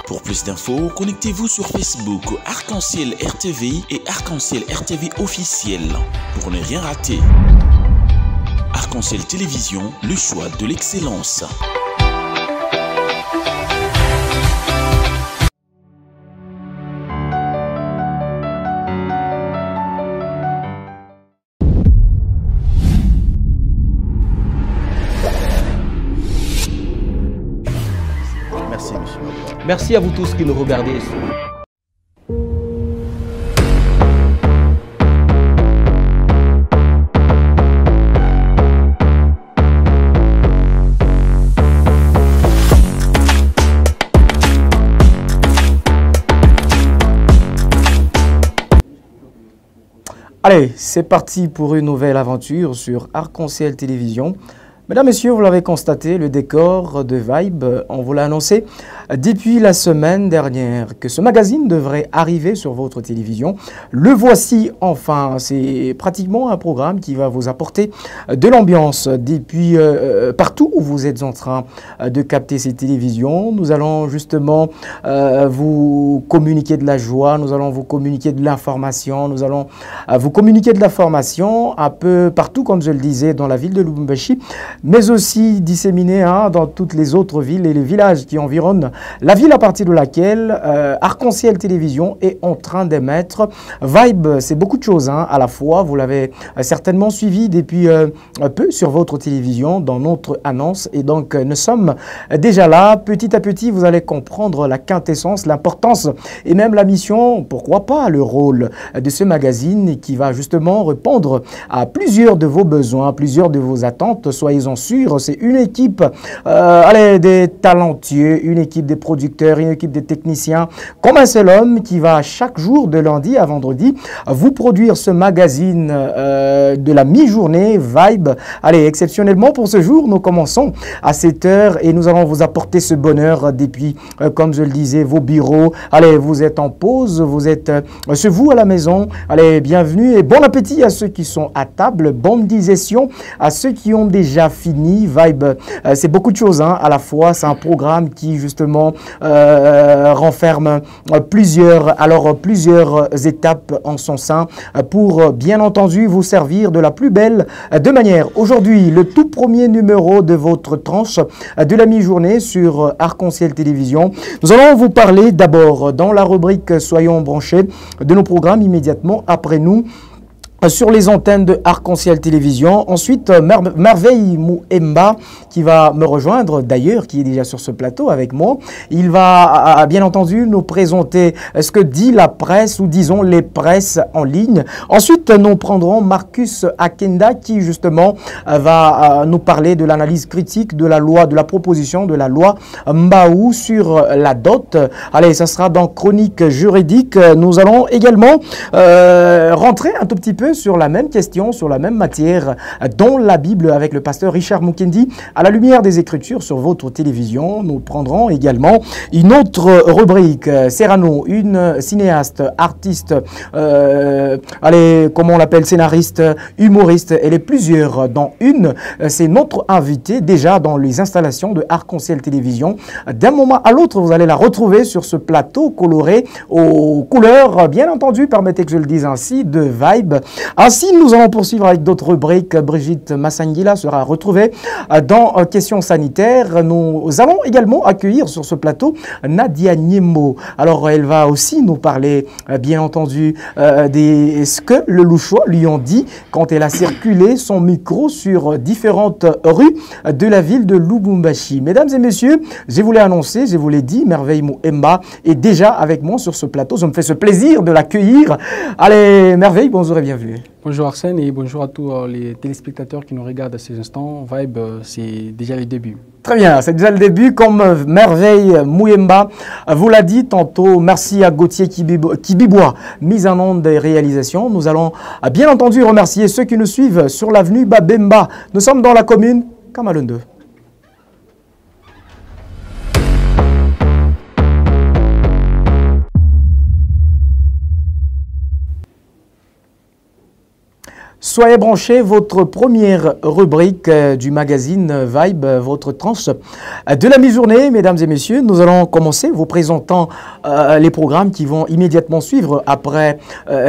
Pour plus d'infos, connectez-vous sur Facebook Arc-en-Ciel RTV et Arc-en-Ciel RTV officiel pour ne rien rater. Arc-en-Ciel Télévision, le choix de l'excellence. Merci, monsieur. Merci à vous tous qui nous regardez. Allez, c'est parti pour une nouvelle aventure sur Arc-en-Ciel Télévision. Mesdames, Messieurs, vous l'avez constaté, le décor de Vibe, on vous l'a annoncé depuis la semaine dernière que ce magazine devrait arriver sur votre télévision. Le voici enfin, c'est pratiquement un programme qui va vous apporter de l'ambiance depuis partout où vous êtes en train de capter ces télévisions. Nous allons justement vous communiquer de la joie, nous allons vous communiquer de l'information, nous allons vous communiquer de la formation un peu partout, comme je le disais, dans la ville de Lubumbashi, mais aussi disséminé dans toutes les autres villes et les villages qui environnent la ville à partir de laquelle Arc-en-Ciel Télévision est en train d'émettre. Vibe, c'est beaucoup de choses à la fois. Vous l'avez certainement suivi depuis peu sur votre télévision dans notre annonce. Et donc, nous sommes déjà là. Petit à petit, vous allez comprendre la quintessence, l'importance et même la mission, pourquoi pas le rôle de ce magazine qui va justement répondre à plusieurs de vos besoins, plusieurs de vos attentes. Soyez-en sûrs, c'est une équipe des talentueux, une équipe des producteurs, une équipe des techniciens, comme un seul homme qui va chaque jour de lundi à vendredi vous produire ce magazine de la mi-journée Vibe. Allez, exceptionnellement pour ce jour, nous commençons à 7 h et nous allons vous apporter ce bonheur depuis, comme je le disais, vos bureaux. Allez, vous êtes en pause, vous êtes chez vous à la maison. Allez, bienvenue et bon appétit à ceux qui sont à table, bonne digestion à ceux qui ont déjà fini. Vibe, c'est beaucoup de choses à la fois. C'est un programme qui justement renferme plusieurs étapes en son sein pour bien entendu vous servir de la plus belle de manière. Aujourd'hui, le tout premier numéro de votre tranche de la mi-journée sur Arc-en-Ciel Télévision. Nous allons vous parler d'abord dans la rubrique Soyons branchés de nos programmes immédiatement après nous sur les antennes de Arc-en-Ciel Télévision. Ensuite, Merveille Mouemba qui va me rejoindre, d'ailleurs, qui est déjà sur ce plateau avec moi. Il va bien entendu nous présenter ce que dit la presse ou disons les presses en ligne. Ensuite, nous prendrons Marcus Akenda qui justement va nous parler de l'analyse critique de la loi, de la proposition de la loi Mbaou sur la dot. Allez, ça sera dans chronique juridique. Nous allons également rentrer un tout petit peu sur la même question, sur la même matière dans la Bible avec le pasteur Richard Mukendi à la lumière des Écritures sur votre télévision. Nous prendrons également une autre rubrique, Serrano, une cinéaste, artiste, comment on l'appelle, scénariste, humoriste, elle est plusieurs dans une. C'est notre invitée déjà dans les installations de Arc-en-Ciel Télévision. D'un moment à l'autre, vous allez la retrouver sur ce plateau coloré aux couleurs, bien entendu, permettez que je le dise ainsi, de Vibe. Ainsi, nous allons poursuivre avec d'autres rubriques. Brigitte Massangila sera retrouvée dans Questions sanitaires. Nous allons également accueillir sur ce plateau Nadia Niembo. Alors, elle va aussi nous parler, bien entendu, de ce que le Louchois lui ont dit quand elle a circulé son micro sur différentes rues de la ville de Lubumbashi. Mesdames et messieurs, je vous l'ai annoncé, je vous l'ai dit, Merveille Mouemba est déjà avec moi sur ce plateau. Je me fais ce plaisir de l'accueillir. Allez, Merveille, bonjour et bienvenue. Bonjour Arsène et bonjour à tous les téléspectateurs qui nous regardent à ces instants. Vibe, c'est déjà le début. Très bien, c'est déjà le début. Comme Merveille Mouemba vous l'a dit tantôt, merci à Gauthier Kibibois, mise en onde des réalisations. Nous allons bien entendu remercier ceux qui nous suivent sur l'avenue Babemba. Nous sommes dans la commune Kamalondo. Soyez branchés, votre première rubrique du magazine Vibe, votre tranche de la mi-journée. Mesdames et messieurs, nous allons commencer vous présentant les programmes qui vont immédiatement suivre après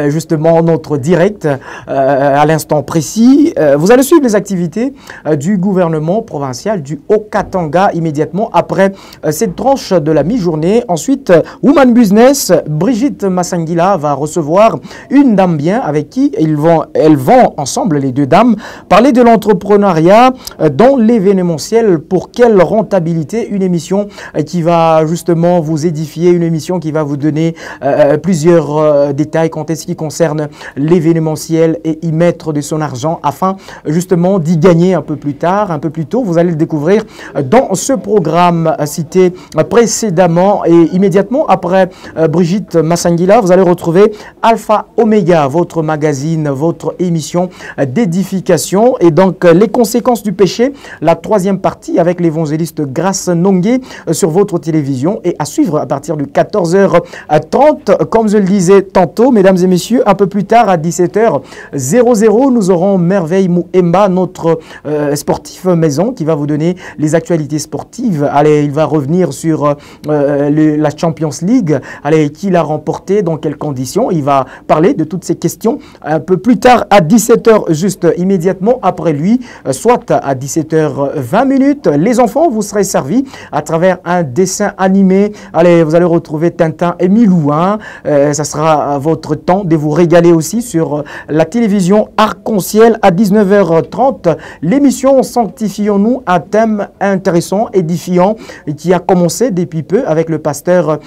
justement notre direct à l'instant précis. Vous allez suivre les activités du gouvernement provincial du Haut-Katanga immédiatement après cette tranche de la mi-journée. Ensuite, Woman Business, Brigitte Massangila va recevoir une dame bien avec qui elles vont ensemble, les deux dames, parler de l'entrepreneuriat dans l'événementiel. Pour quelle rentabilité? Une émission qui va justement vous édifier, une émission qui va vous donner plusieurs détails quant à ce qui concerne l'événementiel et y mettre de son argent afin justement d'y gagner un peu plus tard, un peu plus tôt. Vous allez le découvrir dans ce programme cité précédemment et immédiatement après Brigitte Massangila, vous allez retrouver Alpha Omega, votre magazine, votre émission d'édification et donc les conséquences du péché, la troisième partie avec l'évangéliste Grace Nongué sur votre télévision et à suivre à partir de 14h30. Comme je le disais tantôt, mesdames et messieurs, un peu plus tard à 17h00, nous aurons Merveille Mouemba, notre sportif maison qui va vous donner les actualités sportives. Allez, il va revenir sur la Champions League. Allez, qui l'a remporté, dans quelles conditions. Il va parler de toutes ces questions un peu plus tard à 17h, juste immédiatement après lui, soit à 17h20. Les enfants, vous serez servis à travers un dessin animé. Allez, vous allez retrouver Tintin et Milou. Ça sera votre temps de vous régaler aussi sur la télévision Arc-en-Ciel à 19h30. L'émission Sanctifions-nous, un thème intéressant, édifiant, qui a commencé depuis peu avec le pasteur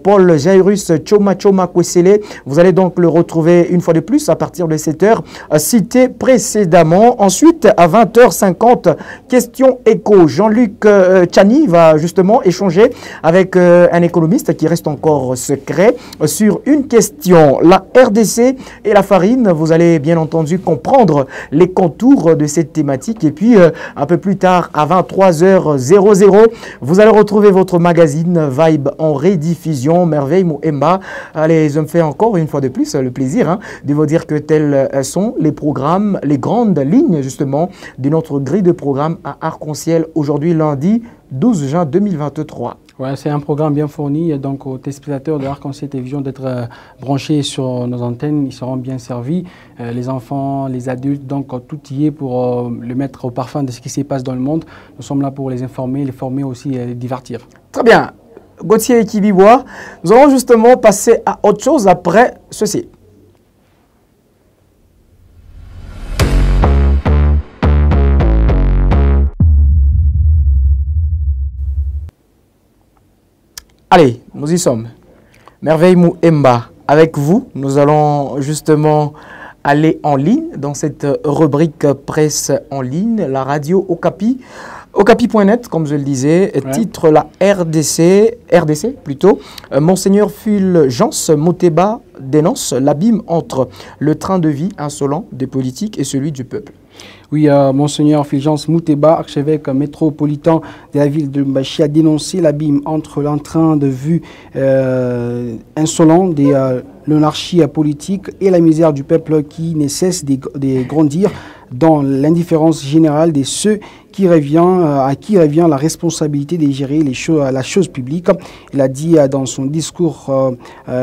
Paul Jairus Choma Kwesele. Vous allez donc le retrouver une fois de plus à partir de 7h cité précédemment. Ensuite, à 20h50, question éco. Jean-Luc Tchani va justement échanger avec un économiste qui reste encore secret sur une question. La RDC et la farine, vous allez bien entendu comprendre les contours de cette thématique. Et puis, un peu plus tard, à 23h00, vous allez retrouver votre magazine Vibe en rediffusion. Merveille Mouemba. Allez, je me fais encore une fois de plus le plaisir de vous dire que tels sont les programmes, les grandes lignes justement de notre grille de programme à Arc-en-Ciel aujourd'hui lundi 12 juin 2023. Ouais, c'est un programme bien fourni, donc aux téléspectateurs de Arc-en-Ciel Télévision d'être branchés sur nos antennes, ils seront bien servis, les enfants, les adultes, donc tout y est pour le mettre au parfum de ce qui se passe dans le monde. Nous sommes là pour les informer, les former aussi et les divertir. Très bien. Gauthier et Kibibois, nous allons justement passer à autre chose après ceci. Allez, nous y sommes. Merveille Mouemba, avec vous, nous allons justement aller en ligne dans cette rubrique presse en ligne, la radio Okapi. Okapi.net, comme je le disais, ouais. Titre la RDC plutôt. Monseigneur Fulgence Moutéba dénonce l'abîme entre le train de vie insolent des politiques et celui du peuple. Oui, Monseigneur Fulgence Moutéba, archevêque métropolitain de la ville de Lubumbashi, a dénoncé l'abîme entre l'entrain de vue insolent de l'anarchie politique et la misère du peuple qui ne cesse de grandir dans l'indifférence générale de ceux à qui revient la responsabilité de gérer la chose publique. Il a dit dans son discours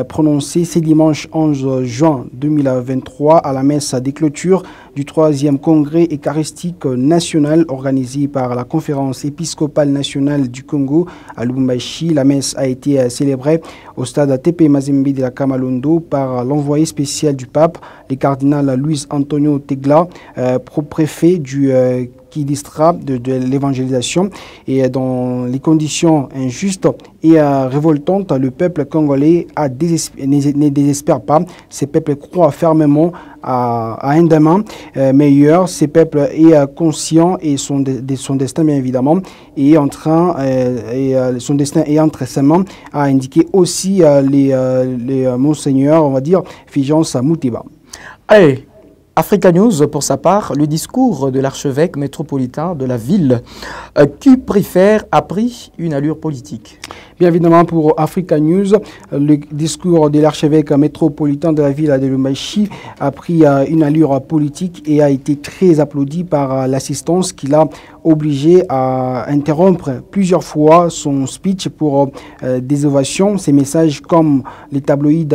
prononcé ce dimanche 11 juin 2023 à la messe des clôtures du 3e congrès eucharistique national organisé par la conférence épiscopale nationale du Congo à Lubumbashi. La messe a été célébrée au stade TP Mazembe de la Kamalondo par l'envoyé spécial du pape, le cardinal Luis Antonio Tegla, préfet du Kidistra de l'évangélisation. Et dans les conditions injustes et révoltantes, le peuple congolais ne désespère pas. Ce peuple croit fermement à un demain meilleur. Ce peuple est conscient et de son destin, bien évidemment, et son destin est entre ses mains, a indiqué aussi les monseigneurs, on va dire, Fulgence Moutéba. Allez, Africa News, pour sa part, le discours de l'archevêque métropolitain de la ville qui préfère a pris une allure politique. Bien évidemment, pour Africa News, le discours de l'archevêque métropolitain de la ville de Lubumbashi a pris une allure politique et a été très applaudi par l'assistance qui l'a obligé à interrompre plusieurs fois son speech pour des ovations. Ces messages, comme les tabloïds,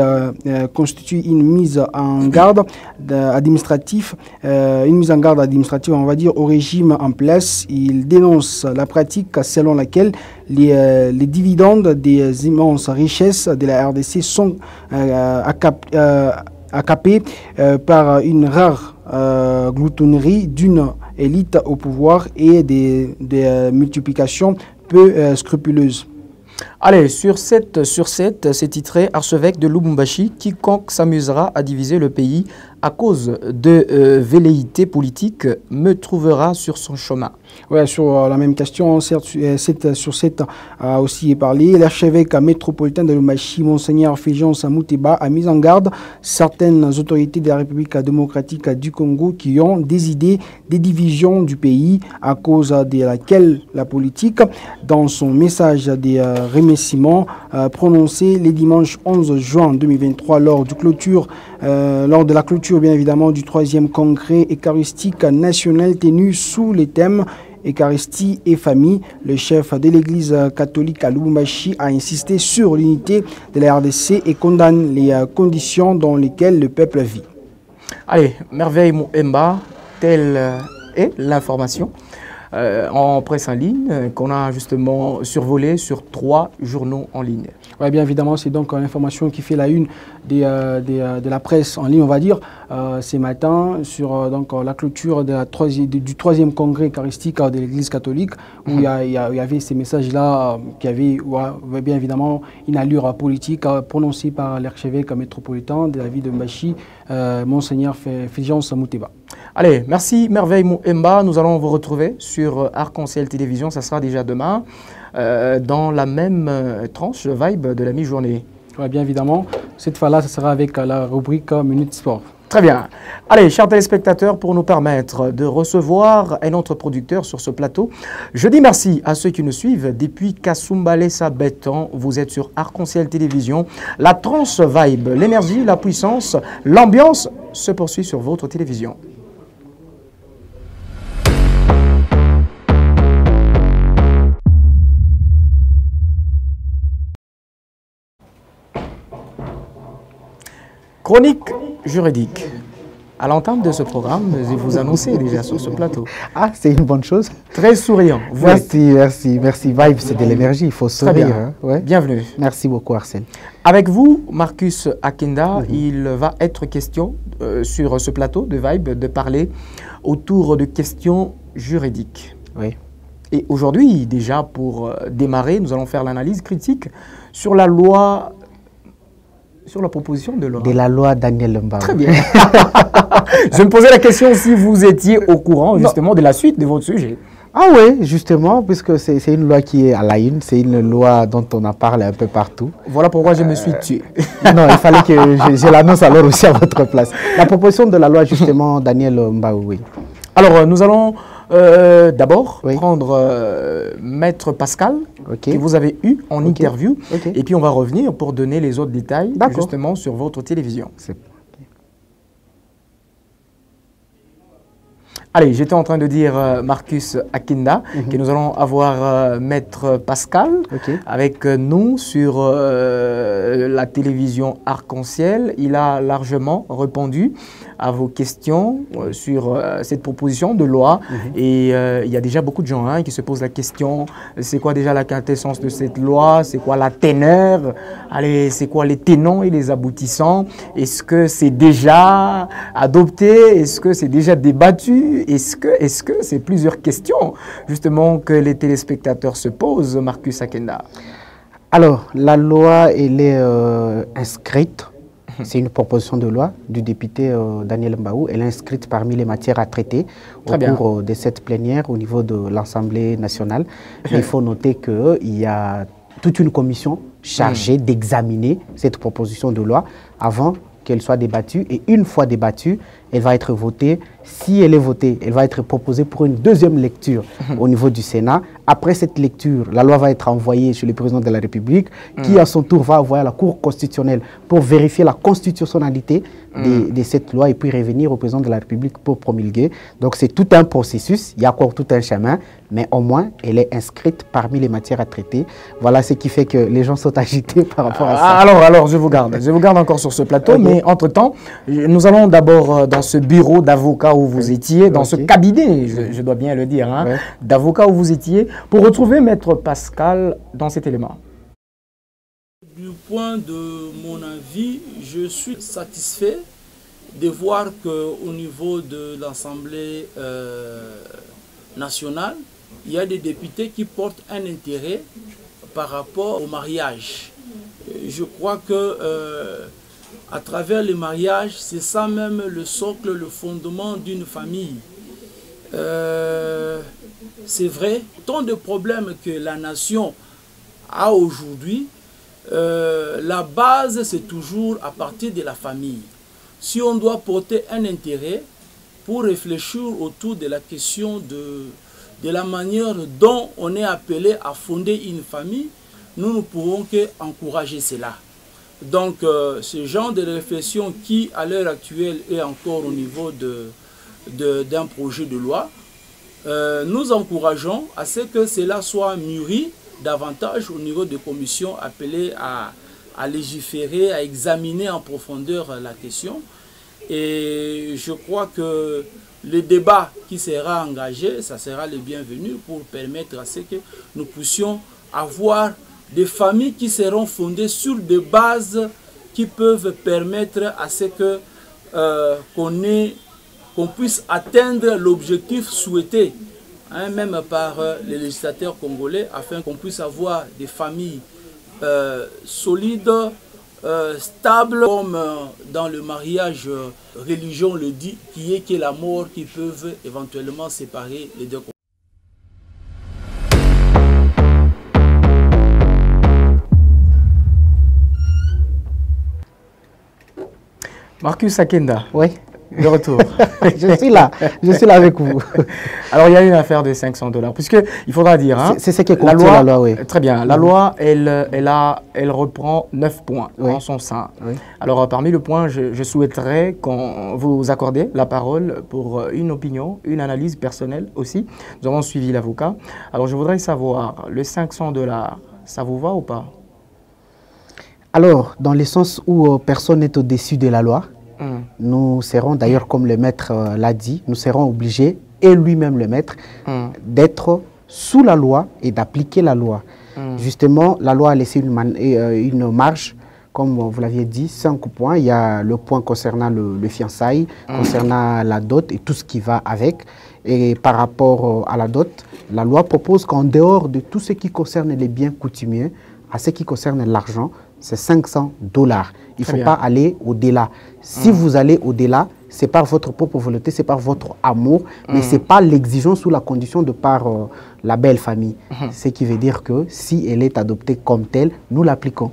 constituent une mise en garde administrative, on va dire, au régime en place. Il dénonce la pratique selon laquelle les dividendes des immenses richesses de la RDC sont accapés par une rare gloutonnerie d'une élite au pouvoir et des multiplications peu scrupuleuses. Allez, sur 7, c'est titré « Archevêque de Lubumbashi, quiconque s'amusera à diviser le pays à cause de velléités politiques me trouvera sur son chemin ». Ouais, sur la même question, sur 7 a aussi parlé. L'archevêque métropolitain de Lubumbashi, Monseigneur Fulgence Muteba, a mis en garde certaines autorités de la République démocratique du Congo qui ont des idées, des divisions du pays à cause de laquelle la politique, dans son message des remerciements prononcé les dimanches 11 juin 2023 lors de la clôture bien évidemment du 3e congrès eucharistique national tenu sous les thèmes Eucharistie et famille. Le chef de l'église catholique à Lubumbashi a insisté sur l'unité de la RDC et condamne les conditions dans lesquelles le peuple vit. Allez, Merveille Mouemba, telle est l'information en presse en ligne qu'on a justement survolé sur 3 journaux en ligne. Oui, bien évidemment, c'est donc l'information qui fait la une de la presse en ligne, on va dire, ce matin, sur donc, la clôture du 3e congrès eucharistique de l'Église catholique, où il y avait ces messages-là qui avaient bien évidemment une allure politique prononcée par l'archevêque métropolitain de la ville de Lubumbashi, Monseigneur Fulgence Muteba. Allez, merci Merveille Mouemba. Nous allons vous retrouver sur Arc-en-Ciel Télévision. Ça sera déjà demain dans la même tranche Vibe de la mi-journée. Oui, bien évidemment. Cette fois-là, ça sera avec la rubrique Minute Sport. Très bien. Allez, chers téléspectateurs, pour nous permettre de recevoir un autre producteur sur ce plateau, je dis merci à ceux qui nous suivent depuis Kasumbalesa Béton. Vous êtes sur Arc-en-Ciel Télévision. La tranche Vibe, l'énergie, la puissance, l'ambiance se poursuit sur votre télévision. Chronique juridique. À l'entame de ce programme, je vous annonçais déjà sur ce plateau. Ah, c'est une bonne chose. Très souriant. Merci. Vibe, c'est de l'énergie, il faut sourire. Bien. Hein? Ouais. Bienvenue. Merci beaucoup, Arsène. Avec vous, Marcus Akenda, il va être question sur ce plateau de Vibe de parler autour de questions juridiques. Oui. Et aujourd'hui, déjà pour démarrer, nous allons faire l'analyse critique sur la loi... Sur la proposition de loi. De la loi Daniel Mbao. Très bien. Je me posais la question si vous étiez au courant justement de la suite de votre sujet. Ah oui, justement, puisque c'est une loi qui est à la une, c'est une loi dont on a parlé un peu partout. Voilà pourquoi je me suis tué. Non, il fallait que je l'annonce alors aussi à votre place. La proposition de la loi justement Daniel Mbao, oui. Alors, nous allons d'abord prendre Maître Pascal, que vous avez eu en interview, et puis on va revenir pour donner les autres détails justement sur votre télévision. Allez, j'étais en train de dire Marcus Akenda, que nous allons avoir Maître Pascal avec nous sur la télévision Arc-en-Ciel. Il a largement répondu à vos questions sur cette proposition de loi. Et il y a déjà beaucoup de gens qui se posent la question, c'est quoi déjà la quintessence de cette loi? C'est quoi la teneur? Allez, c'est quoi les tenants et les aboutissants? Est-ce que c'est déjà adopté? Est-ce que c'est déjà débattu? Est-ce que c'est plusieurs questions justement que les téléspectateurs se posent, Marcus Akenda? Alors, la loi, elle est inscrite. C'est une proposition de loi du député Daniel Mbao. Elle est inscrite parmi les matières à traiter au cours de cette plénière au niveau de l'Assemblée nationale. Mais il faut noter qu'il y a toute une commission chargée d'examiner cette proposition de loi avant qu'elle soit débattue. Et une fois débattue, elle va être votée. Si elle est votée, elle va être proposée pour une deuxième lecture au niveau du Sénat. Après cette lecture, la loi va être envoyée chez le président de la République, qui à son tour va envoyer à la Cour constitutionnelle pour vérifier la constitutionnalité de cette loi et puis revenir au président de la République pour promulguer. Donc c'est tout un processus, il y a encore tout un chemin, mais au moins elle est inscrite parmi les matières à traiter. Voilà ce qui fait que les gens sont agités par rapport à ça. Alors je vous garde encore sur ce plateau, okay. Mais entre-temps, nous allons d'abord dans ce bureau d'avocat où vous étiez, dans ce cabinet, je dois bien le dire, hein, d'avocat où vous étiez, pour retrouver Maître Pascal dans cet élément. Du point de mon avis, je suis satisfait de voir qu'au niveau de l'Assemblée nationale, il y a des députés qui portent un intérêt par rapport au mariage. Je crois que à travers le mariage, c'est ça même le socle, le fondement d'une famille. C'est vrai, tant de problèmes que la nation a aujourd'hui, la base c'est toujours à partir de la famille. Si on doit porter un intérêt pour réfléchir autour de la question de la manière dont on est appelé à fonder une famille, nous ne pouvons qu'encourager cela. Donc ce genre de réflexion qui à l'heure actuelle est encore au niveau d'un projet de loi, nous encourageons à ce que cela soit mûri davantage au niveau des commissions appelées à légiférer, à examiner en profondeur la question. Et je crois que le débat qui sera engagé, ça sera le bienvenu pour permettre à ce que nous puissions avoir des familles qui seront fondées sur des bases qui peuvent permettre à ce que qu'on puisse atteindre l'objectif souhaité, hein, même par les législateurs congolais, afin qu'on puisse avoir des familles solides, stables, comme dans le mariage, religion le dit, qui est que la mort qui peuvent éventuellement séparer les deux. Marcus Akenda. Oui. De retour. je suis là avec vous. Alors il y a une affaire de 500 $, puisque il faudra dire, hein, c'est ce qui est contenu la loi, oui. Très bien, la loi, elle reprend 9 points en son sein. Oui. Alors parmi les points, je souhaiterais qu'on vous accorde la parole pour une opinion, une analyse personnelle aussi. Nous avons suivi l'avocat. Alors je voudrais savoir, le 500 $, ça vous va ou pas? Alors, dans le sens où personne n'est au-dessus de la loi, nous serons d'ailleurs, comme le maître l'a dit, nous serons obligés, et lui-même le maître, d'être sous la loi et d'appliquer la loi. Justement, la loi a laissé une marge, comme vous l'aviez dit, 5 points. Il y a le point concernant le fiançailles, concernant la dot et tout ce qui va avec. Et par rapport à la dot, la loi propose qu'en dehors de tout ce qui concerne les biens coutumiers, à ce qui concerne l'argent, c'est 500 $. Il ne faut pas aller au-delà. Si vous allez au-delà, c'est par votre propre volonté, c'est par votre amour, mais ce n'est pas l'exigence ou la condition de par la belle famille. Ce qui veut dire que si elle est adoptée comme telle, nous l'appliquons.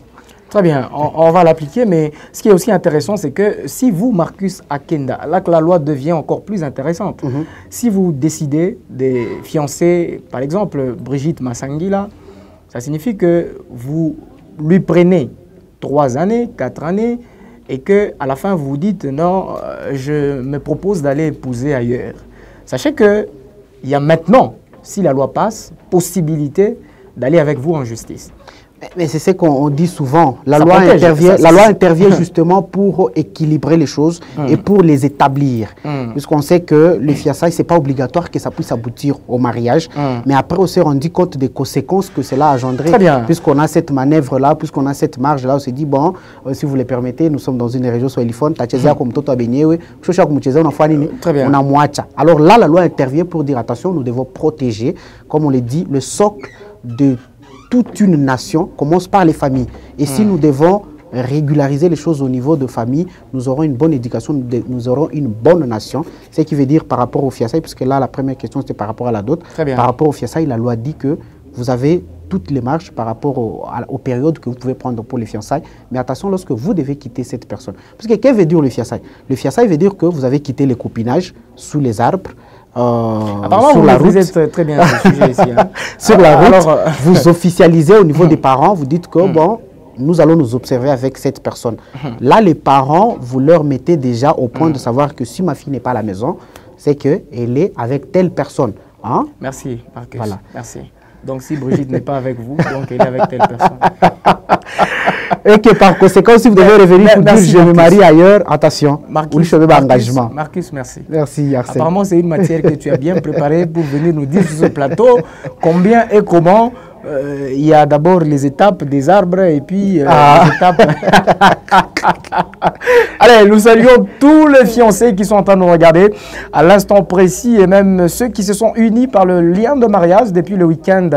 Très bien, on va l'appliquer, mais ce qui est aussi intéressant, c'est que si vous, Marcus Akenda, là que la loi devient encore plus intéressante, si vous décidez de fiancer, par exemple, Brigitte Massangila, ça signifie que vous lui prenez 3 années, 4 années, et qu'à la fin, vous vous dites, non, je me propose d'aller épouser ailleurs. Sachez qu'il y a maintenant, si la loi passe, possibilité d'aller avec vous en justice. Mais c'est ce qu'on dit souvent. La loi intervient justement pour équilibrer les choses et pour les établir. Puisqu'on sait que le fiançailles, ce n'est pas obligatoire que ça puisse aboutir au mariage. Mais après, on s'est rendu compte des conséquences que cela a engendré. Puisqu'on a cette manœuvre-là, puisqu'on a cette marge-là, on s'est dit, bon, si vous le permettez, nous sommes dans une région soiliphone, on a moitié. Alors là, la loi intervient pour dire, attention, nous devons protéger, comme on le dit, le socle de toute une nation commence par les familles. Et si nous devons régulariser les choses au niveau de famille, nous aurons une bonne éducation, nous aurons une bonne nation. Ce qui veut dire par rapport au fiançailles, puisque là, la première question, c'était par rapport à la dot. Par rapport au fiançailles, la loi dit que vous avez toutes les marges par rapport aux périodes que vous pouvez prendre pour les fiançailles. Mais attention lorsque vous devez quitter cette personne. Parce que qu'est-ce que veut dire le fiançailles? Le fiançailles veut dire que vous avez quitté les copinages sous les arbres. Apparemment, sur la route. Vous êtes très bien sur le sujet ici. Hein. Sur la route, vous officialisez au niveau des parents, vous dites que bon, nous allons nous observer avec cette personne. Là, les parents, vous leur mettez déjà au point de savoir que si ma fille n'est pas à la maison, c'est qu'elle est avec telle personne. Hein? Merci, Marcus. Voilà. Merci. Donc, si Brigitte n'est pas avec vous, donc elle est avec telle personne. Et que par conséquent, si vous devez revenir pour dire je me marie ailleurs, attention, Marcus, engagement. Marcus, merci. Merci, Arsène. Apparemment, c'est une matière que tu as bien préparée pour venir nous dire sur ce plateau combien et comment. Il y a d'abord les étapes des arbres et puis les étapes... Allez, nous saluons tous les fiancés qui sont en train de nous regarder à l'instant précis et même ceux qui se sont unis par le lien de mariage depuis le week-end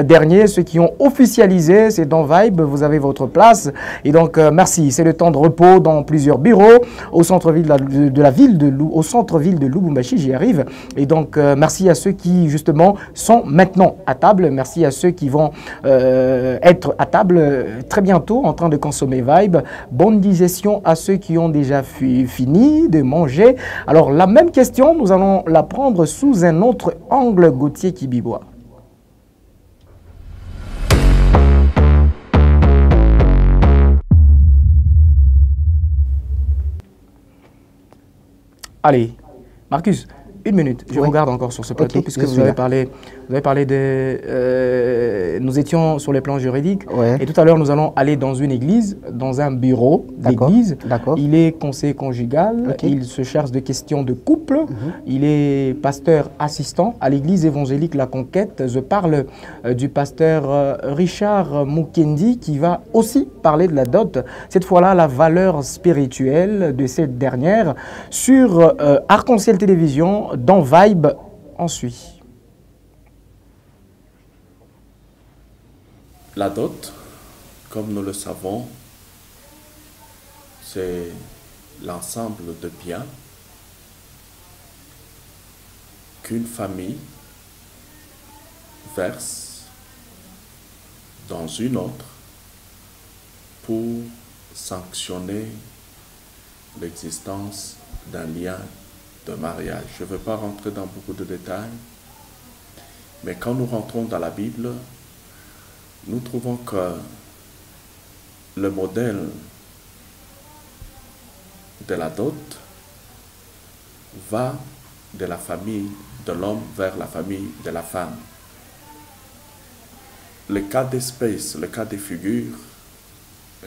dernier, ceux qui ont officialisé, c'est dans Vibe, vous avez votre place. Et donc, merci, c'est le temps de repos dans plusieurs bureaux au centre-ville au centre-ville de Lubumbashi, j'y arrive. Et donc, merci à ceux qui, justement, sont maintenant à table. Merci à ceux qui vont être à table très bientôt en train de consommer Vibe. Bonne digestion à ceux qui ont déjà fini de manger. Alors la même question, nous allons la prendre sous un autre angle, Gauthier Kibibois. Allez, Marcus, une minute. Je regarde encore sur ce plateau puisque vous avez parlé de... nous étions sur les plans juridiques et tout à l'heure, nous allons aller dans une église, dans un bureau d'église. Il est conseiller conjugal, il se charge de questions de couple, il est pasteur assistant à l'église évangélique La Conquête. Je parle du pasteur Richard Mukendi qui va aussi parler de la dot, cette fois-là la valeur spirituelle de cette dernière sur Arc-en-Ciel Télévision. Dans Vibe, on suit. La dot, comme nous le savons, c'est l'ensemble de biens qu'une famille verse dans une autre pour sanctionner l'existence d'un lien de mariage. Je ne veux pas rentrer dans beaucoup de détails, mais quand nous rentrons dans la Bible, nous trouvons que le modèle de la dot va de la famille de l'homme vers la famille de la femme. Le cas d'espèce, le cas de figure,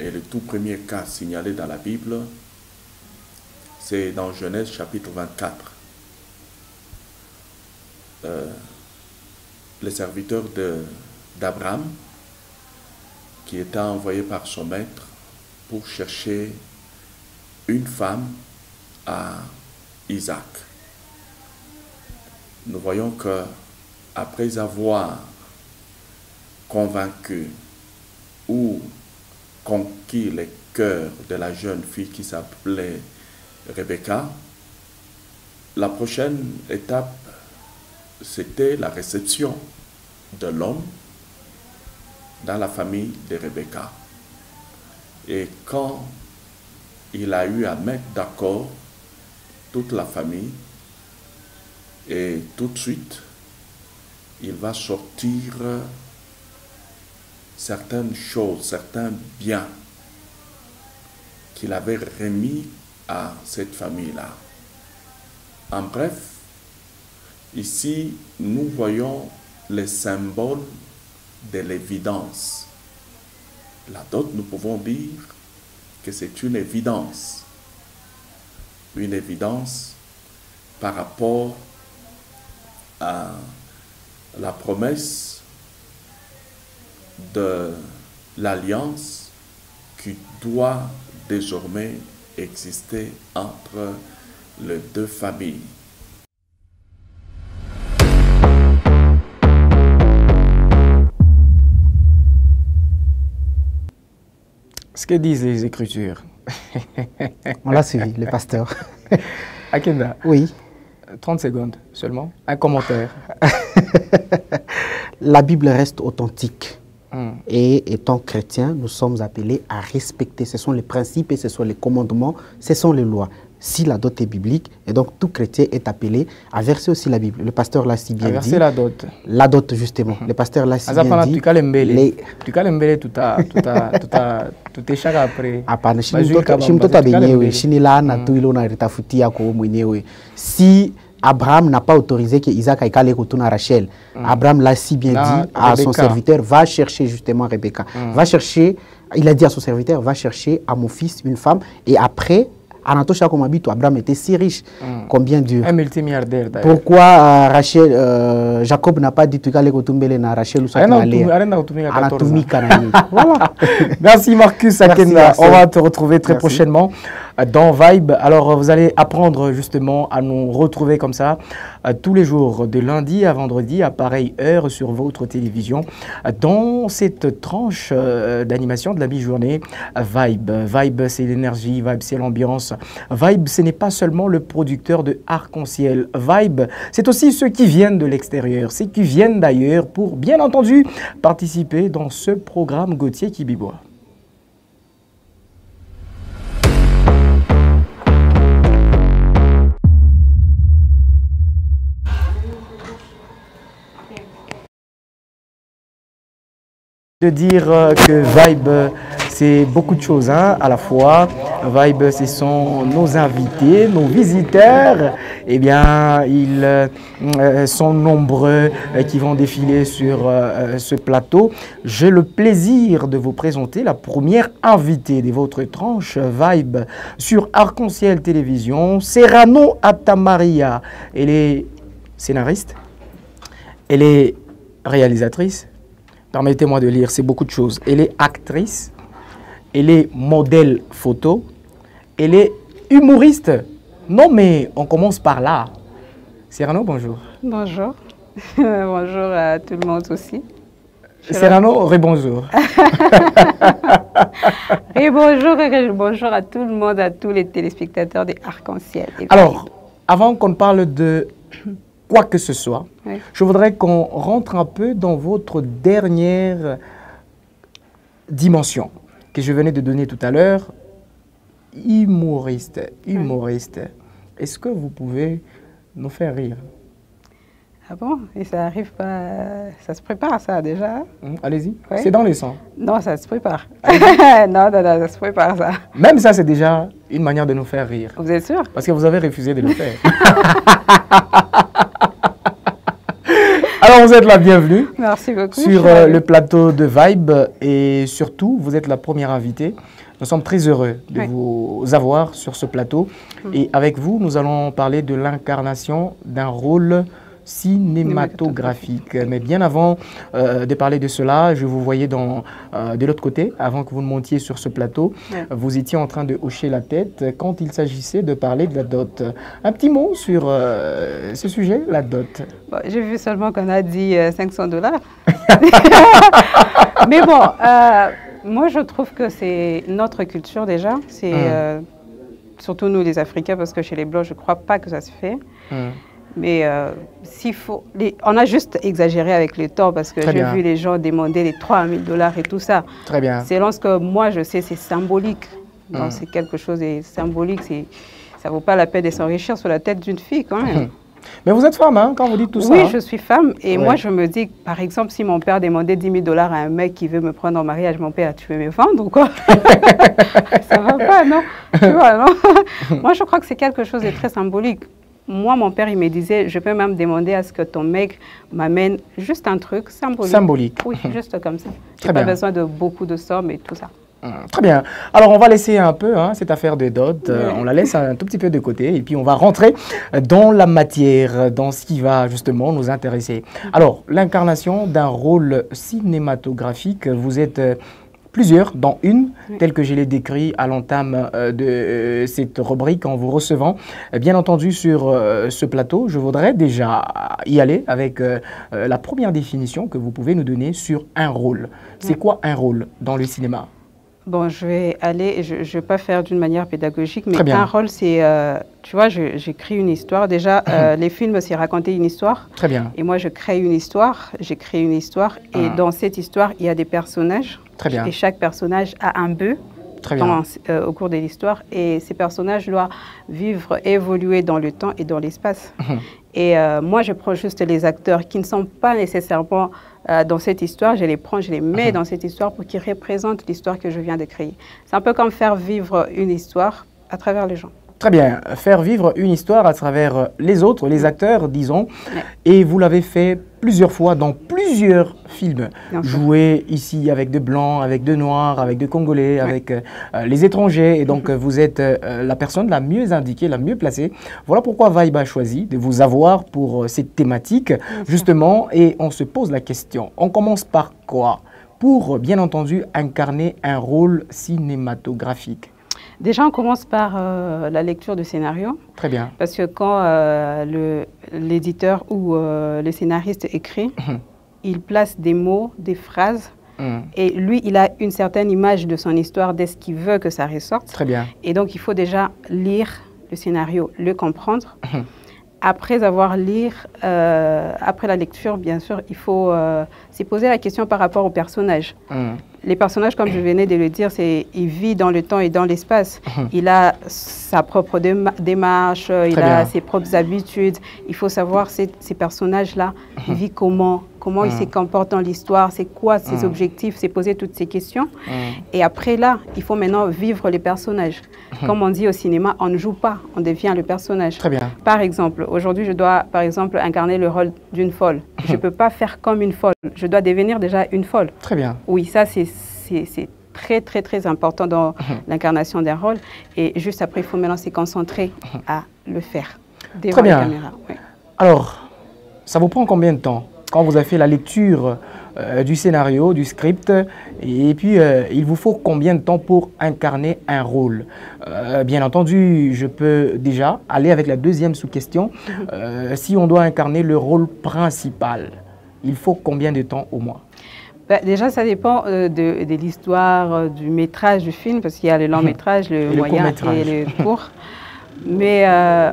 et le tout premier cas signalé dans la Bible, c'est dans Genèse chapitre 24. Le serviteur d'Abraham, qui était envoyé par son maître pour chercher une femme à Isaac. Nous voyons que après avoir convaincu ou conquis les cœurs de la jeune fille qui s'appelait Rebecca, la prochaine étape, c'était la réception de l'homme dans la famille de Rebecca. Et quand il a eu à mettre d'accord toute la famille, et tout de suite, il va sortir certaines choses, certains biens qu'il avait remis à cette famille-là. En bref, ici, nous voyons les symboles de l'évidence. La dot, nous pouvons dire que c'est une évidence par rapport à la promesse de l'alliance qui doit désormais exister entre les deux familles. Ce que disent les Écritures. On l'a suivi, le pasteur. Akenda. Oui. 30 secondes seulement. Un commentaire. La Bible reste authentique. Et étant chrétiens, nous sommes appelés à respecter. Ce sont les principes et ce sont les commandements, ce sont les lois. Si la dot est biblique, et donc tout chrétien est appelé à verser aussi la Bible. Le pasteur l'a si bien dit. À verser la dot. La dot, justement. Le pasteur l'a si bien dit. Tu as l'embellé tout est chaque après. Si Abraham n'a pas autorisé que Isaac aille retourner à Rachel, Abraham l'a si bien dit à son serviteur, va chercher justement Rebecca. Va chercher, il a dit à son serviteur, va chercher à mon fils une femme, et après, Anatosha comme habite, Abraham était si riche. Combien dur. Un multimilliardaire d'ailleurs. Pourquoi Jacob n'a pas dit tu vas retourner à Rachel ou ça? Merci Marcus Akenda. On va te retrouver très prochainement dans Vibe. Alors vous allez apprendre justement à nous retrouver comme ça tous les jours de lundi à vendredi à pareille heure sur votre télévision dans cette tranche d'animation de la mi-journée Vibe. Vibe c'est l'énergie, Vibe c'est l'ambiance. Vibe ce n'est pas seulement le producteur de arc-en-ciel. Vibe c'est aussi ceux qui viennent de l'extérieur, ceux qui viennent d'ailleurs pour bien entendu participer dans ce programme Gauthier Kibibois. De dire que Vibe, c'est beaucoup de choses à la fois. Vibe, ce sont nos invités, nos visiteurs. Eh bien, ils sont nombreux qui vont défiler sur ce plateau. J'ai le plaisir de vous présenter la première invitée de votre tranche Vibe sur Arc-en-Ciel Télévision, Serrano Atamaria. Elle est scénariste, elle est réalisatrice. Permettez-moi de lire, c'est beaucoup de choses. Elle est actrice, elle est modèle photo, elle est humoriste. Non, mais on commence par là. Serrano, bonjour. Bonjour. Bonjour à tout le monde aussi. Serrano, rebonjour. Rebonjour et bonjour à tout le monde, à tous les téléspectateurs des Arc-en-Ciel. Alors, avant qu'on parle de quoi que ce soit, oui, je voudrais qu'on rentre un peu dans votre dernière dimension que je venais de donner tout à l'heure. Humoriste. Est-ce que vous pouvez nous faire rire? Ah bon? Et ça arrive pas... Ça se prépare, ça, déjà? Allez-y. Oui. C'est dans les sangs. Non, ça se prépare. non, ça se prépare, ça. Même ça, c'est déjà une manière de nous faire rire. Vous êtes sûr? Parce que vous avez refusé de le faire. Alors, vous êtes la bienvenue. Merci beaucoup. Sur le plateau de Vibe. Et surtout, vous êtes la première invitée. Nous sommes très heureux de vous avoir sur ce plateau. Et avec vous, nous allons parler de l'incarnation d'un rôle cinématographique. Mais bien avant de parler de cela, je vous voyais de l'autre côté, avant que vous ne montiez sur ce plateau. Vous étiez en train de hocher la tête quand il s'agissait de parler de la dot. Un petit mot sur ce sujet, la dot. Bon, j'ai vu seulement qu'on a dit $500. Mais bon, moi je trouve que c'est notre culture déjà. C'est surtout nous les Africains, parce que chez les Blancs, je ne crois pas que ça se fait. Mais s'il faut, on a juste exagéré avec le temps, parce que j'ai vu les gens demander les $3000 et tout ça. Très bien. C'est lorsque moi je sais, c'est symbolique. Donc c'est quelque chose de symbolique. Ça ne vaut pas la peine de s'enrichir sur la tête d'une fille quand même. Mais vous êtes femme, hein, quand vous dites tout ça. Oui, je suis femme. Et moi, je me dis, par exemple, si mon père demandait $10 000 à un mec qui veut me prendre en mariage, mon père, tu veux me vendre ou quoi? Ça va pas, non? Tu vois, non? Moi, je crois que c'est quelque chose de très symbolique. Moi, mon père, il me disait, je peux même demander à ce que ton mec m'amène juste un truc symbolique. Symbolique. Oui, juste comme ça. Tu n'as pas besoin de beaucoup de sommes et tout ça. Très bien. Alors, on va laisser un peu cette affaire de dot. On la laisse un tout petit peu de côté. Et puis, on va rentrer dans la matière, dans ce qui va justement nous intéresser. Alors, l'incarnation d'un rôle cinématographique, vous êtes plusieurs, dont une, telle que je l'ai décrit à l'entame de cette rubrique en vous recevant. Bien entendu, sur ce plateau, je voudrais déjà y aller avec la première définition que vous pouvez nous donner sur un rôle. C'est quoi un rôle dans le cinéma? Bon, je vais aller, je ne vais pas faire d'une manière pédagogique, mais un rôle, c'est, tu vois, j'écris une histoire. Déjà, les films, c'est raconter une histoire. Très bien. Et moi, je crée une histoire, j'écris une histoire. Et dans cette histoire, il y a des personnages. Très bien. Et chaque personnage a un but. Très bien. Au cours de l'histoire. Et ces personnages doivent vivre, évoluer dans le temps et dans l'espace. Et moi, je prends juste les acteurs qui ne sont pas nécessairement dans cette histoire. Je les prends, je les mets dans cette histoire pour qu'ils représentent l'histoire que je viens de créer. C'est un peu comme faire vivre une histoire à travers les gens. Très bien. Faire vivre une histoire à travers les autres, les acteurs, disons. Ouais. Et vous l'avez fait plusieurs fois dans plusieurs films. Joué ici avec de Blancs, avec de Noirs, avec de Congolais, avec les étrangers. Et donc, vous êtes la personne la mieux indiquée, la mieux placée. Voilà pourquoi Vibe a choisi de vous avoir pour cette thématique, justement. Et on se pose la question. On commence par quoi? Pour, bien entendu, incarner un rôle cinématographique. Déjà, on commence par la lecture du scénario. Très bien. Parce que quand l'éditeur ou le scénariste écrit, il place des mots, des phrases, et lui, il a une certaine image de son histoire, de ce qu'il veut que ça ressorte. Très bien. Et donc, il faut déjà lire le scénario, le comprendre. Après avoir lu, après la lecture, bien sûr, il faut se poser la question par rapport aux personnages. Les personnages, comme je venais de le dire, il vit dans le temps et dans l'espace. Il a sa propre démarche, il a ses propres habitudes. Il faut savoir ces personnages-là, ils vivent comment il se comporte dans l'histoire, c'est quoi ses objectifs, c'est poser toutes ces questions. Et après là, il faut maintenant vivre les personnages. Comme on dit au cinéma, on ne joue pas, on devient le personnage. Très bien. Par exemple, aujourd'hui, je dois, par exemple, incarner le rôle d'une folle. Je ne peux pas faire comme une folle. Je dois devenir déjà une folle. Très bien. Oui, ça, c'est très, très, très important dans l'incarnation d'un rôle. Et juste après, il faut maintenant se concentrer à le faire devant la caméra. Oui. Alors, ça vous prend combien de temps quand vous avez fait la lecture du scénario, du script, et puis il vous faut combien de temps pour incarner un rôle? Bien entendu, je peux déjà aller avec la deuxième sous-question. Si on doit incarner le rôle principal, il faut combien de temps au moins? Déjà, ça dépend de l'histoire, du métrage du film, parce qu'il y a le long métrage, le moyen et le court. Mais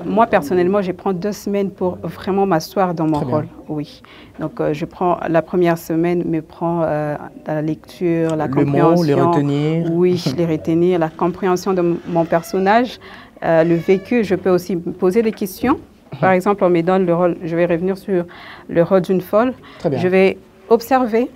moi, personnellement, je prends 2 semaines pour vraiment m'asseoir dans mon rôle. Oui. Donc, je prends la première semaine, me prends la lecture, la compréhension. Mots, les retenir. Oui, les retenir, la compréhension de mon personnage, le vécu. Je peux aussi me poser des questions. Par exemple, on me donne le rôle, je vais revenir sur le rôle d'une folle. Très bien. Je vais observer.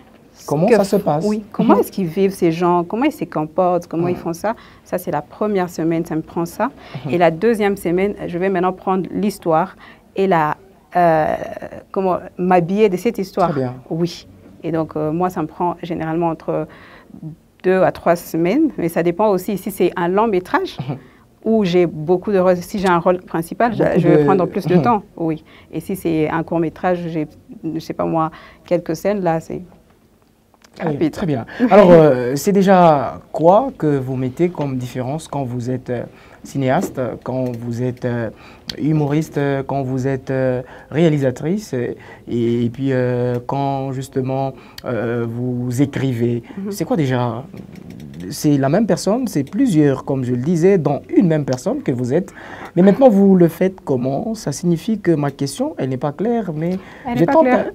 Comment ça se passe? Oui, comment est-ce qu'ils vivent ces gens? Comment ils se comportent? Comment ils font ça? Ça, c'est la première semaine, ça me prend ça. Et la deuxième semaine, je vais maintenant prendre l'histoire et comment m'habiller de cette histoire. Très bien. Oui. Et donc, moi, ça me prend généralement entre 2 à 3 semaines. Mais ça dépend aussi si c'est un long métrage où j'ai beaucoup de rôles. Si j'ai un rôle principal, je vais prendre plus de temps. Oui. Et si c'est un court métrage, j'ai, je ne sais pas moi, quelques scènes, là, c'est... Allez, très bien. Alors, c'est déjà quoi que vous mettez comme différence quand vous êtes cinéaste, quand vous êtes humoriste, quand vous êtes réalisatrice et puis quand justement vous écrivez? C'est quoi déjà? C'est la même personne, c'est plusieurs, comme je le disais, dans une même personne que vous êtes. Mais maintenant, vous le faites comment? Ça signifie que ma question, elle n'est pas claire, mais elle n'est pas claire.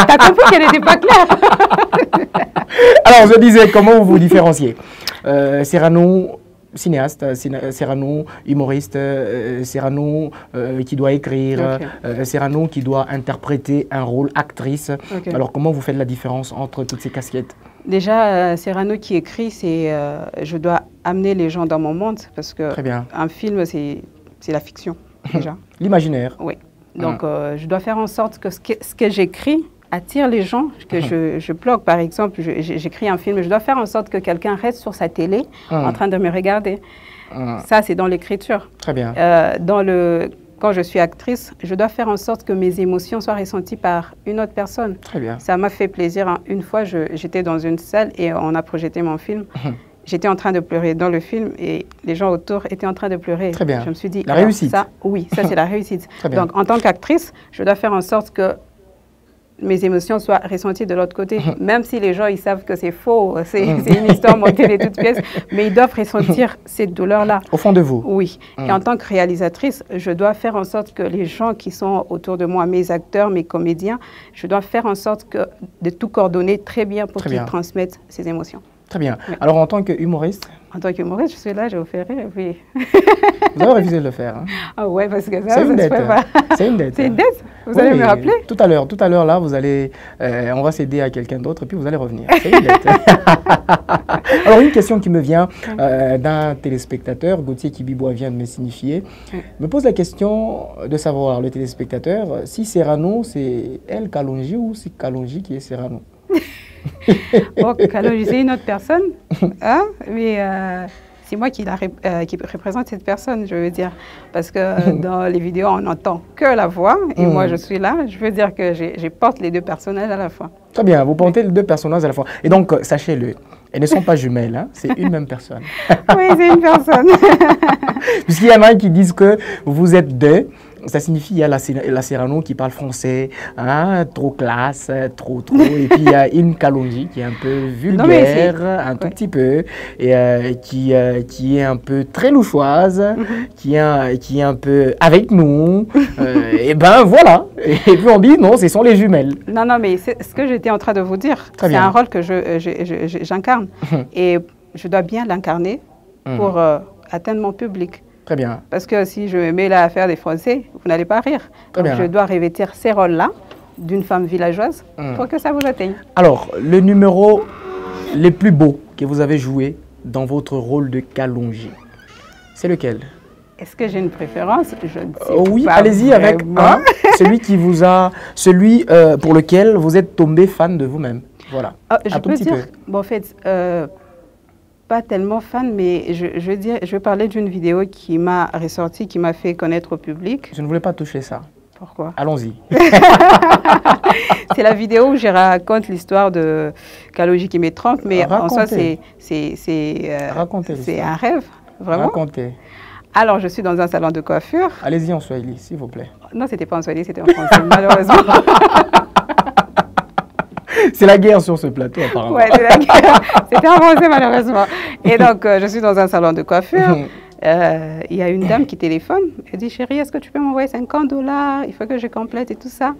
T'as compris qu'elle n'était pas claire. Alors, je disais, comment vous vous différenciez? Cyrano, cinéaste, Cyrano, humoriste, Cyrano qui doit écrire, Cyrano qui doit interpréter un rôle, actrice. Alors, comment vous faites la différence entre toutes ces casquettes? Déjà, Cyrano qui écrit, c'est je dois amener les gens dans mon monde parce que un film, c'est la fiction, déjà. L'imaginaire. Oui. Donc, je dois faire en sorte que ce que j'écris attire les gens, que je bloque. Par exemple, j'écris un film, je dois faire en sorte que quelqu'un reste sur sa télé en train de me regarder. Ça, c'est dans l'écriture. Très bien. Quand je suis actrice, je dois faire en sorte que mes émotions soient ressenties par une autre personne. Très bien. Ça m'a fait plaisir. Hein. Une fois, j'étais dans une salle et on a projeté mon film. J'étais en train de pleurer dans le film et les gens autour étaient en train de pleurer. Très bien. Je me suis dit, la réussite. Ça, oui, ça c'est la réussite. Très bien. Donc, en tant qu'actrice, je dois faire en sorte que mes émotions soient ressenties de l'autre côté. Même si les gens, ils savent que c'est faux, c'est une histoire montée de toutes pièces, mais ils doivent ressentir cette douleur-là. Au fond de vous? Oui. Et en tant que réalisatrice, je dois faire en sorte que les gens qui sont autour de moi, mes acteurs, mes comédiens, je dois faire en sorte de tout coordonner très bien pour qu'ils transmettent ces émotions. Très bien. Oui. Alors, en tant qu'humoriste? En tant qu'humoriste, je suis là, je vous fais rire. Oui. Vous avez refusé de le faire. Hein? Ah ouais, parce que ça, c'est une dette. C'est une dette. C'est une dette. Vous oui, allez me rappeler? Tout à l'heure, là, vous allez, on va céder à quelqu'un d'autre et puis vous allez revenir. C'est une dette. Alors, une question qui me vient d'un téléspectateur, Gauthier Kibibois vient de me signifier, me pose la question de savoir, le téléspectateur, si Serrano, c'est elle, Kalonji, ou c'est Kalonji qui est Serrano? Bon, Kalonji, c'est une autre personne, hein? Mais c'est moi qui représente cette personne, je veux dire. Parce que dans les vidéos, on n'entend que la voix, et moi, je suis là. Je veux dire que je porte les deux personnages à la fois. Très bien, vous portez les deux personnages à la fois. Et donc, sachez-le, elles ne sont pas jumelles, hein? C'est une même personne. Oui, c'est une personne. Puisqu'il y en a qui disent que vous êtes deux. Ça signifie qu'il y a la Serrano qui parle français, hein, trop classe, trop. Et puis il y a une Kalonji qui est un peu vulgaire, un tout petit peu, et qui est un peu très louchoise, qui est un peu avec nous. Et ben voilà. Et puis on dit non, ce sont les jumelles. Non, mais c'est ce que j'étais en train de vous dire. C'est un rôle que j'incarne. Et je dois bien l'incarner pour atteindre mon public. Très bien. Parce que si je me mets là à faire des Français, vous n'allez pas rire. Donc je dois revêtir ces rôles-là d'une femme villageoise pour que ça vous atteigne. Alors, le numéro le plus beau que vous avez joué dans votre rôle de Kalonji, c'est lequel? Est-ce que j'ai une préférence? Je ne sais oui, pas. Allez-y avec un, celui pour lequel vous êtes tombé fan de vous-même. Voilà. Je peux dire, bon, en fait, pas tellement fan, mais je vais parler d'une vidéo qui m'a ressorti, qui m'a fait connaître au public. Je ne voulais pas toucher ça. Pourquoi? Allons-y. C'est la vidéo où je raconte l'histoire de Kalonji qui me trompe, mais en soi, c'est un rêve, vraiment. Racontez. Alors, je suis dans un salon de coiffure. Allez-y en Swahili, s'il vous plaît. Non, c'était pas en Swahili, c'était en français, malheureusement. C'est la guerre sur ce plateau, apparemment. Oui, c'est la guerre. C'était en français, malheureusement. Et donc, je suis dans un salon de coiffure. Il y a une dame qui téléphone. Elle dit, chérie, est-ce que tu peux m'envoyer $50? Il faut que je complète et tout ça.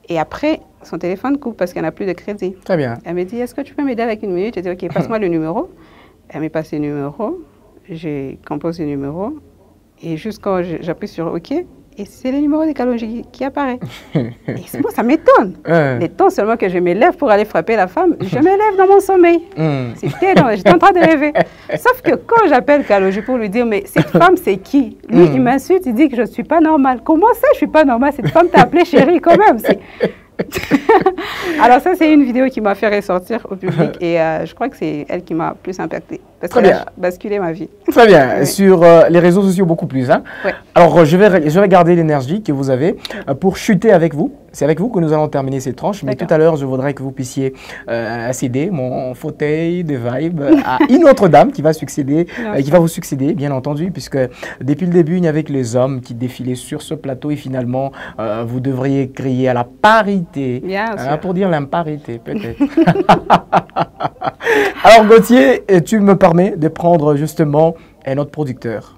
Et après, son téléphone coupe parce qu'elle n'a plus de crédit. Très bien. Elle me dit, est-ce que tu peux m'aider avec une minute? Je dis, OK, passe-moi le numéro. Elle me passe le numéro. J'ai composé le numéro. Et juste quand j'appuie sur OK, et c'est le numéro de Kalonji qui apparaît. Et moi, ça m'étonne. Le temps seulement que je me lève pour aller frapper la femme, je me lève dans mon sommeil. J'étais en train de rêver. Sauf que quand j'appelle Kalonji pour lui dire, mais cette femme, c'est qui? Lui, il m'insulte, il dit que je ne suis pas normale. Comment ça, je ne suis pas normale? Cette femme t'a appelé chérie quand même. Alors ça, c'est une vidéo qui m'a fait ressortir au public et je crois que c'est elle qui m'a plus impactée. Parce qu'elle a basculé ma vie. Très bien. Sur les réseaux sociaux, beaucoup plus. Hein? Alors, je vais garder l'énergie que vous avez pour chuter avec vous. C'est avec vous que nous allons terminer cette tranche. Mais tout à l'heure, je voudrais que vous puissiez céder mon fauteuil de Vibe à une autre dame qui va vous succéder, bien entendu, puisque depuis le début, il n'y avait que les hommes qui défilaient sur ce plateau et finalement, vous devriez crier à la parité. Bien sûr. Pour dire l'imparité, peut-être. Alors, Gauthier, tu me permets de prendre justement un autre producteur.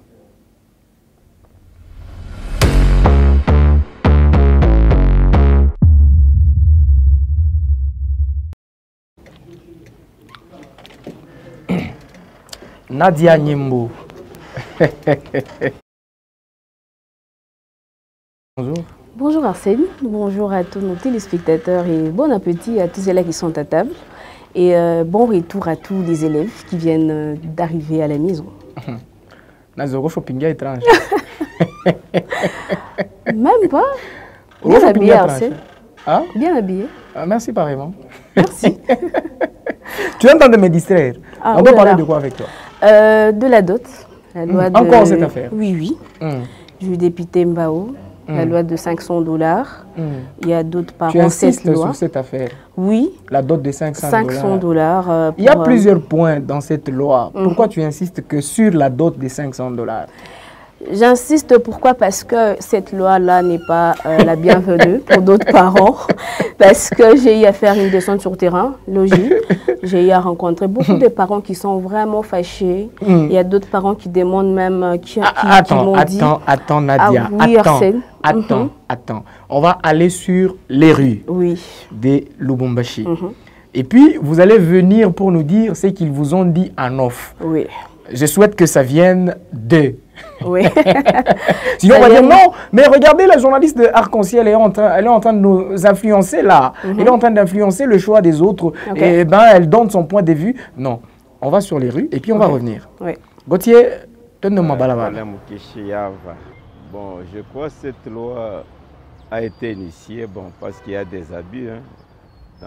Nadia Nyembo. Bonjour. Bonjour Arsène, bonjour à tous nos téléspectateurs et bon appétit à tous ceux-là qui sont à table. Et bon retour à tous les élèves qui viennent d'arriver à la maison. Nazoro shopping étrange. Même pas. Bien habillé Arsène. Hein? Bien habillé. Merci pareillement. Merci. Tu es en train de me distraire. On doit parler de quoi avec toi? De la dot. La loi Encore cette affaire? Oui. Du député Mbao. La loi de $500. Il y a d'autres parents. Tu insistes sur cette affaire? Oui. La dot de $500. $500. Il y a plusieurs points dans cette loi. Pourquoi tu insistes que sur la dot de $500? J'insiste, pourquoi? Parce que cette loi-là n'est pas la bienvenue pour d'autres parents. Parce que j'ai eu à faire une descente sur terrain, logique. J'ai eu à rencontrer beaucoup de parents qui sont vraiment fâchés. Il y a d'autres parents qui demandent même, qui m'ont dit... Attends, Nadia. Ah, oui, Attends. On va aller sur les rues de Lubumbashi. Et puis, vous allez venir pour nous dire ce qu'ils vous ont dit en off. Oui. Je souhaite que ça vienne d'eux. Oui. Sinon, on va dire non, mais regardez, la journaliste de Arc-en-Ciel, elle est en train de nous influencer là. Elle est en train d'influencer le choix des autres. Et ben, elle donne son point de vue. Non, on va sur les rues et puis on va revenir. Oui. Gauthier, donne-moi balava. Bon, je crois que cette loi a été initiée parce qu'il y a des abus dans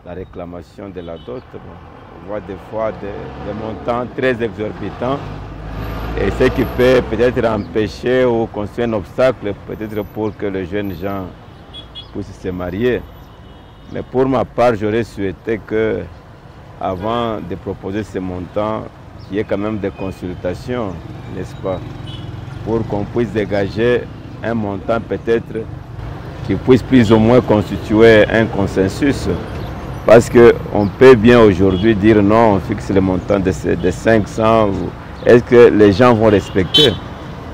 la réclamation de la dot. On voit des fois des montants très exorbitants. Et ce qui peut peut-être empêcher ou construire un obstacle, peut-être pour que les jeunes gens puissent se marier. Mais pour ma part, j'aurais souhaité que, avant de proposer ces montants, qu'il y ait quand même des consultations, n'est-ce pas, pour qu'on puisse dégager un montant peut-être qui puisse plus ou moins constituer un consensus. Parce qu'on peut bien aujourd'hui dire non, on fixe le montant de 500. Est-ce que les gens vont respecter?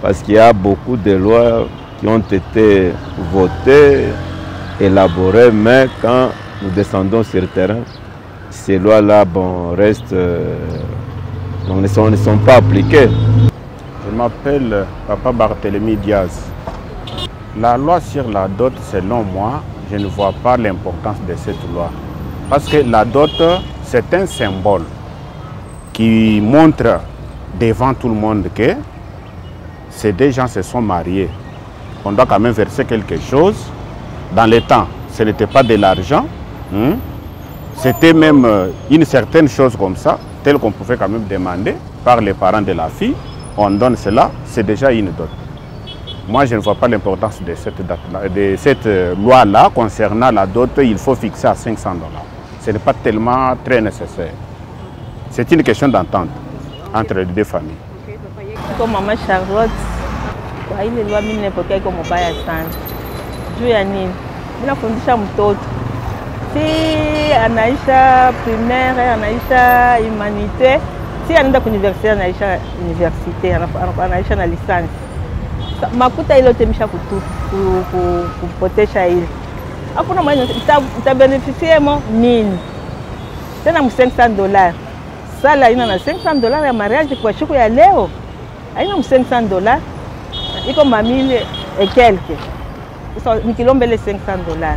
Parce qu'il y a beaucoup de lois qui ont été votées, élaborées, mais quand nous descendons sur le terrain, ces lois-là restent, ne sont pas appliquées. Je m'appelle Papa Barthélemy Diaz. La loi sur la dot, selon moi, je ne vois pas l'importance de cette loi. Parce que la dot, c'est un symbole qui montre devant tout le monde que ces deux gens se sont mariés. On doit quand même verser quelque chose. Dans le temps, ce n'était pas de l'argent. C'était même une certaine chose comme ça, telle qu'on pouvait quand même demander par les parents de la fille. On donne cela, c'est déjà une dot. Moi, je ne vois pas l'importance de cette loi-là concernant la dot. Il faut fixer à 500 $. Ce n'est pas tellement très nécessaire. C'est une question d'entente entre les deux familles. Comme maman Charlotte, il est loin de n'importe quel comme on va y attendre. Je vais aller. Il a fondé chez Moutot. Si Anaïcha primaire, Anaïcha humanité, si Anaïcha université, Anaïcha na licence. Makuta il a été mis à pour protéger il. Après moi, tu as bénéficié moi 1000. C'est na 500 $. Ça là, il a 500 $ de mariage pour choco ya leo. Il a 500 $. Il comme 1000 et quelques. Ni kilombe les 500 $.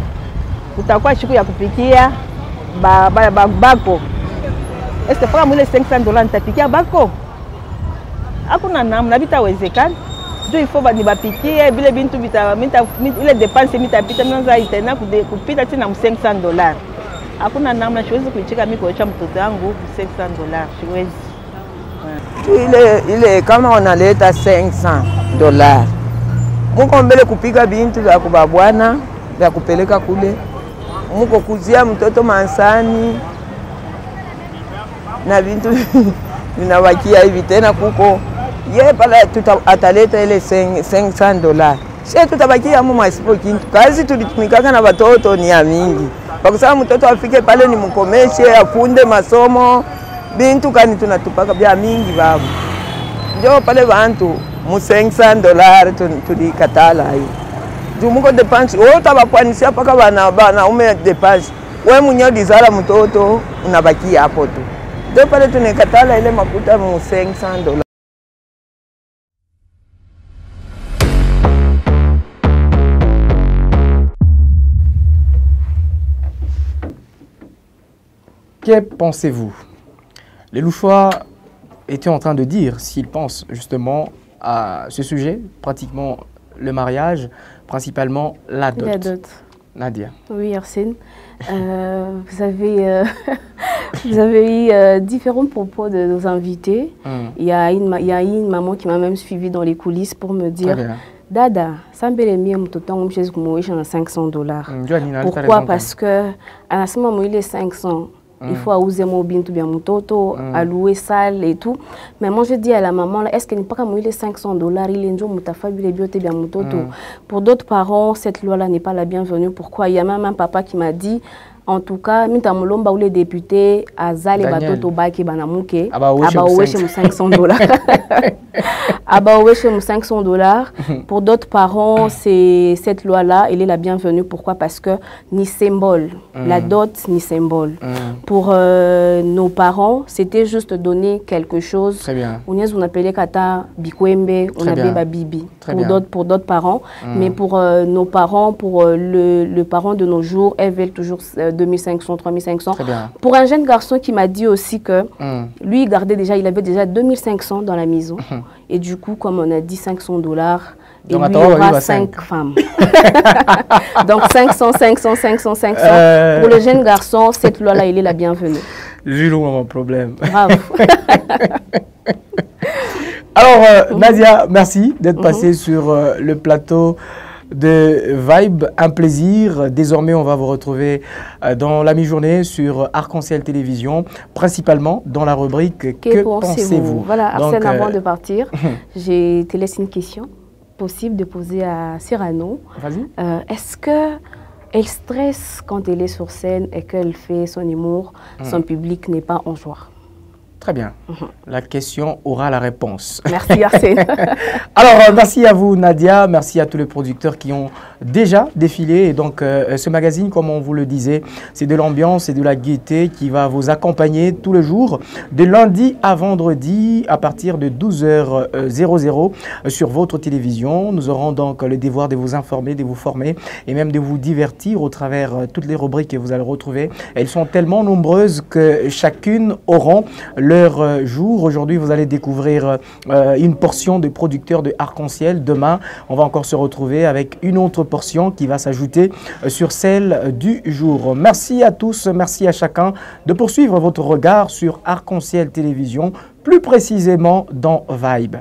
Utakuwa choco ya kupikia bako. Est-ce que pour moi les 500 $ nitapikia bako? Hakuna namna bitawezekana. Il faut bapikie bile bintu ile dépense mitapita mnaanza itena kupita tena 500 $. Hakuna namna siwezi kuichika mimi kuacha mtoto wangu 500 $, siwezi. Ile kama wanaleta 500 $. Muko mbele kupiga bintu vya kubabwana vya kupeleka kule. Muko kuzia mtoto mansani na bintu vinawakia hivi tena kuko ye pala ataleta ile 500 $. Sisi tutabakia mu masipo kintu. Kazi tulitumikaka na watoto ni ya mingi. Kwa sababu mtoto afike pale ni mkomeshe, afunde masomo, bintu kani tunatupaka bya mingi babu. Ndio pale bantu mu 500 $ tulikatala hii. Jumuko depansi, utabakwanisia paka bana ume depansi. Wewe mwenyewe dizala mtoto unabakia hapo tu. Ndio pale tunekatala ile makuta mu 500 $. Que pensez-vous? Les Louchois étaient en train de dire s'ils pensent justement à ce sujet, pratiquement le mariage, principalement la dot. La dot. Nadia. Oui, Arsène. Vous avez eu différents propos de nos invités. Il y a une maman qui m'a même suivi dans les coulisses pour me dire Dada, ça me fait mieux à 500 $. Pourquoi? Parce que à ce moment il est 500. Il faut auser mobile tout bien mototo, allouer salle et tout. Mais moi je dis à la maman, est-ce qu'elle n'est pas comme les $500, il est bien mototo. Pour d'autres parents, cette loi-là n'est pas la bienvenue. Pourquoi? Il y a même un papa qui m'a dit, en tout cas, Mintamolomba ou les députés, Azale Batoto Baki Banamuke, Abaouéche $500. Abaouéche $500. Pour d'autres parents, cette loi-là, elle est la bienvenue. Pourquoi? Parce que ni symbole, la dot ni symbole. Pour nos parents, c'était juste donner quelque chose. Très bien. On appelait Kata Bikwembe, on appelait Bibi. Pour d'autres parents. Mais pour nos parents, pour le parent de nos jours, elles veulent toujours 2500, 3500. Pour un jeune garçon qui m'a dit aussi que lui, il avait déjà 2500 dans la maison. Et du coup, comme on a dit $500, et lui, il aura 5 femmes. Donc 500. Pour le jeune garçon, cette loi-là, il est la bienvenue. Jules, mon problème. Bravo. Alors, Nadia, merci d'être passée sur le plateau de Vibe, un plaisir. Désormais, on va vous retrouver dans la mi-journée sur Arc-en-Ciel Télévision, principalement dans la rubrique Que pensez-vous? Voilà, Arsène, avant de partir, je te laisse une question possible de poser à Cyrano. Vas-y. Est-ce qu'elle stresse quand elle est sur scène et qu'elle fait son humour, son public n'est pas en joie? Très bien. La question aura la réponse. Merci Arsène. Alors, merci à vous Nadia, merci à tous les producteurs qui ont déjà défilé. Et donc, ce magazine, comme on vous le disait, c'est de l'ambiance et de la gaieté qui va vous accompagner tous les jours, de lundi à vendredi, à partir de 12h00 sur votre télévision. Nous aurons donc le devoir de vous informer, de vous former et même de vous divertir au travers toutes les rubriques que vous allez retrouver. Elles sont tellement nombreuses que chacune auront leur jour. Aujourd'hui, vous allez découvrir une portion de producteurs de Arc-en-Ciel. Demain, on va encore se retrouver avec une autre portion qui va s'ajouter sur celle du jour. Merci à tous, merci à chacun de poursuivre votre regard sur Arc-en-Ciel Télévision, plus précisément dans Vibe.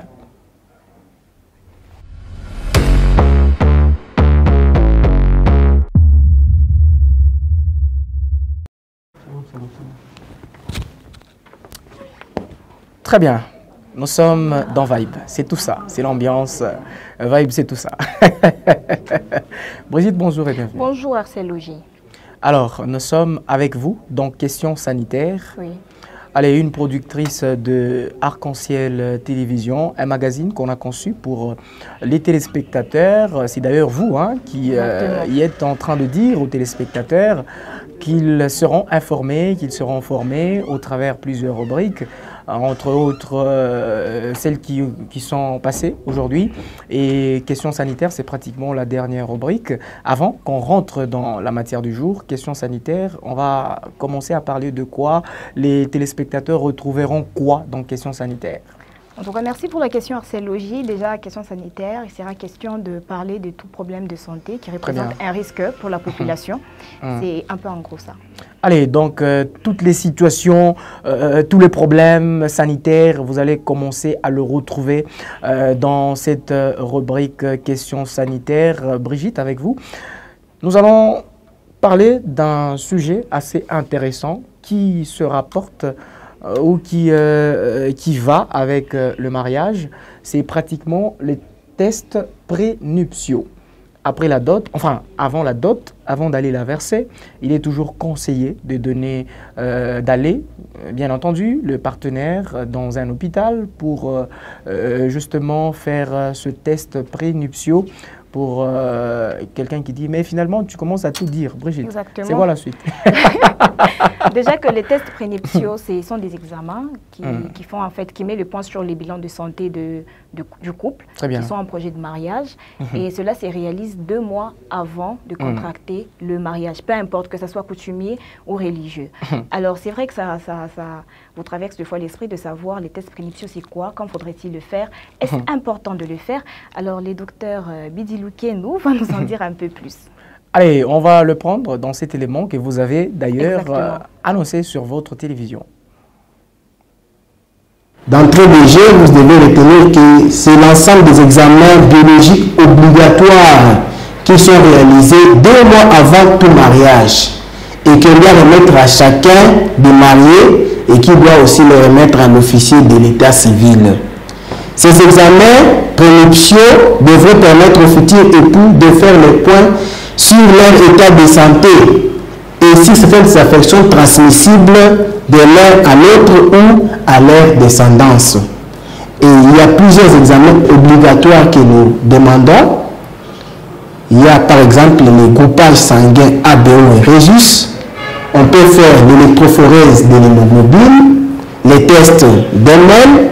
Très bien, nous sommes dans Vibe, c'est tout ça, c'est l'ambiance, Vibe c'est tout ça. Brigitte, bonjour et bienvenue. Bonjour Arsène Logis. Alors, nous sommes avec vous dans Questions sanitaires. Oui. Elle est une productrice de Arc-en-Ciel Télévision, un magazine qu'on a conçu pour les téléspectateurs. C'est d'ailleurs vous qui y êtes en train de dire aux téléspectateurs qu'ils seront informés, qu'ils seront formés au travers plusieurs rubriques, entre autres celles qui sont passées aujourd'hui. Et Questions sanitaires, c'est pratiquement la dernière rubrique. Avant qu'on rentre dans la matière du jour, Questions sanitaires, on va commencer à parler de quoi? Les téléspectateurs retrouveront quoi dans Questions sanitaires? En tout cas, merci pour la question Arsène Logis. Déjà, question sanitaire, il sera question de parler de tout problème de santé qui représente un risque pour la population. C'est un peu en gros ça. Allez, donc toutes les situations, tous les problèmes sanitaires, vous allez commencer à le retrouver dans cette rubrique Questions sanitaires. Brigitte, avec vous, nous allons parler d'un sujet assez intéressant qui se rapporte ou qui va avec le mariage. C'est pratiquement les tests prénuptiaux. Après la dot, enfin avant la dot, avant d'aller la verser, il est toujours conseillé de donner, d'aller, bien entendu, le partenaire dans un hôpital pour justement faire ce test prénuptiaux. Pour quelqu'un qui dit, mais finalement, tu commences à tout dire, Brigitte. Exactement. C'est quoi la suite? Déjà que les tests prénuptiaux, ce sont des examens qui font en fait, qui mettent le point sur les bilans de santé du couple, qui sont en projet de mariage. Et cela se réalise 2 mois avant de contracter le mariage, peu importe que ce soit coutumier ou religieux. Alors c'est vrai que ça vous traverse des fois l'esprit de savoir les tests prénuptiaux, c'est quoi, quand faudrait-il le faire, est-ce important de le faire? Alors les docteurs Bidilou Kenou va nous en dire un peu plus. Allez, on va le prendre dans cet élément que vous avez d'ailleurs annoncé sur votre télévision. D'entrée de jeu, vous devez retenir que c'est l'ensemble des examens biologiques obligatoires qui sont réalisés 2 mois avant tout mariage. et qu'on doit remettre à chacun des mariés et qui doit aussi le remettre à l'officier de l'état civil. Ces examens prénuptiaux devraient permettre aux futurs époux de faire le point sur leur état de santé et si certaines affections transmissibles de l'un à l'autre ou à leur descendance. Et il y a plusieurs examens obligatoires que nous demandons. Il y a par exemple les groupages sanguins ABO et Rhésus. On peut faire l'électrophorèse de l'hémoglobine, les tests d'ML,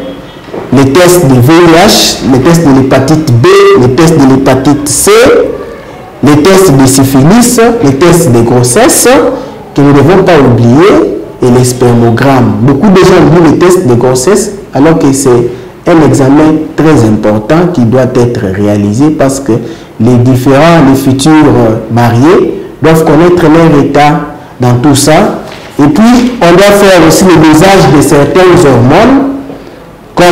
les tests de VIH, les tests de l'hépatite B, les tests de l'hépatite C, les tests de syphilis, les tests de grossesse, que nous ne devons pas oublier, et les spermogrammes. Beaucoup de gens oublient les tests de grossesse, alors que c'est un examen très important qui doit être réalisé parce que les futurs mariés doivent connaître leur état dans tout ça. Et puis, on doit faire aussi le dosage de certaines hormones, comme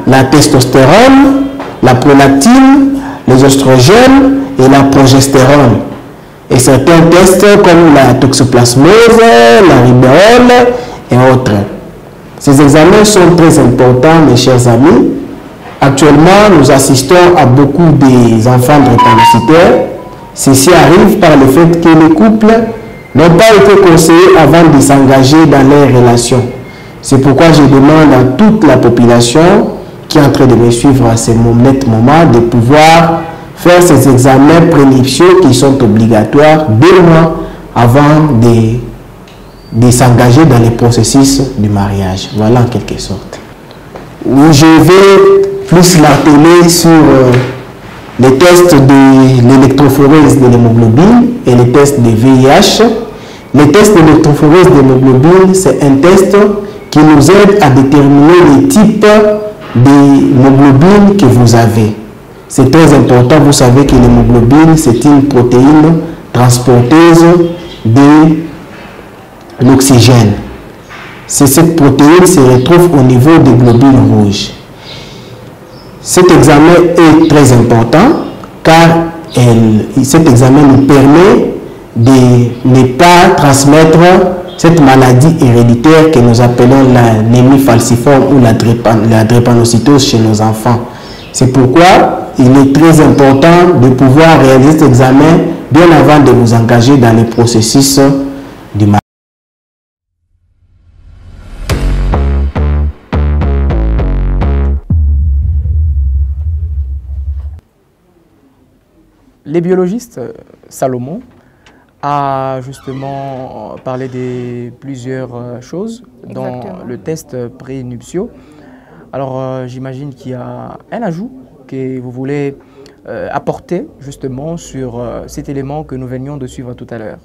la testostérone, la prolactine, les oestrogènes et la progestérone. Et certains tests comme la toxoplasmose, la rubéole et autres. Ces examens sont très importants, mes chers amis. Actuellement, nous assistons à beaucoup des enfants drépanocytaires. Ceci arrive par le fait que les couples n'ont pas été conseillés avant de s'engager dans leurs relations. C'est pourquoi je demande à toute la population qui est en train de me suivre à ce moment de pouvoir faire ces examens prénuptiaux qui sont obligatoires 2 mois avant de s'engager dans le processus du mariage. Voilà en quelque sorte. Où je vais plus l'atteler sur les tests de l'électrophorèse de l'hémoglobine et les tests de VIH. Les tests de l'électrophorèse de l'hémoglobine, c'est un test qui nous aide à déterminer le type d'hémoglobine que vous avez. C'est très important, vous savez que l'hémoglobine, c'est une protéine transporteuse de l'oxygène. Cette protéine se retrouve au niveau des globules rouges. Cet examen est très important car cet examen nous permet de ne pas transmettre cette maladie héréditaire que nous appelons l'anémie falciforme ou la drépanocytose chez nos enfants. C'est pourquoi il est très important de pouvoir réaliser cet examen bien avant de vous engager dans le processus du mariage. Les biologistes, Salomon, a justement parlé de plusieurs choses dans le test prénuptiaux. Alors, j'imagine qu'il y a un ajout que vous voulez apporter justement sur cet élément que nous venions de suivre tout à l'heure.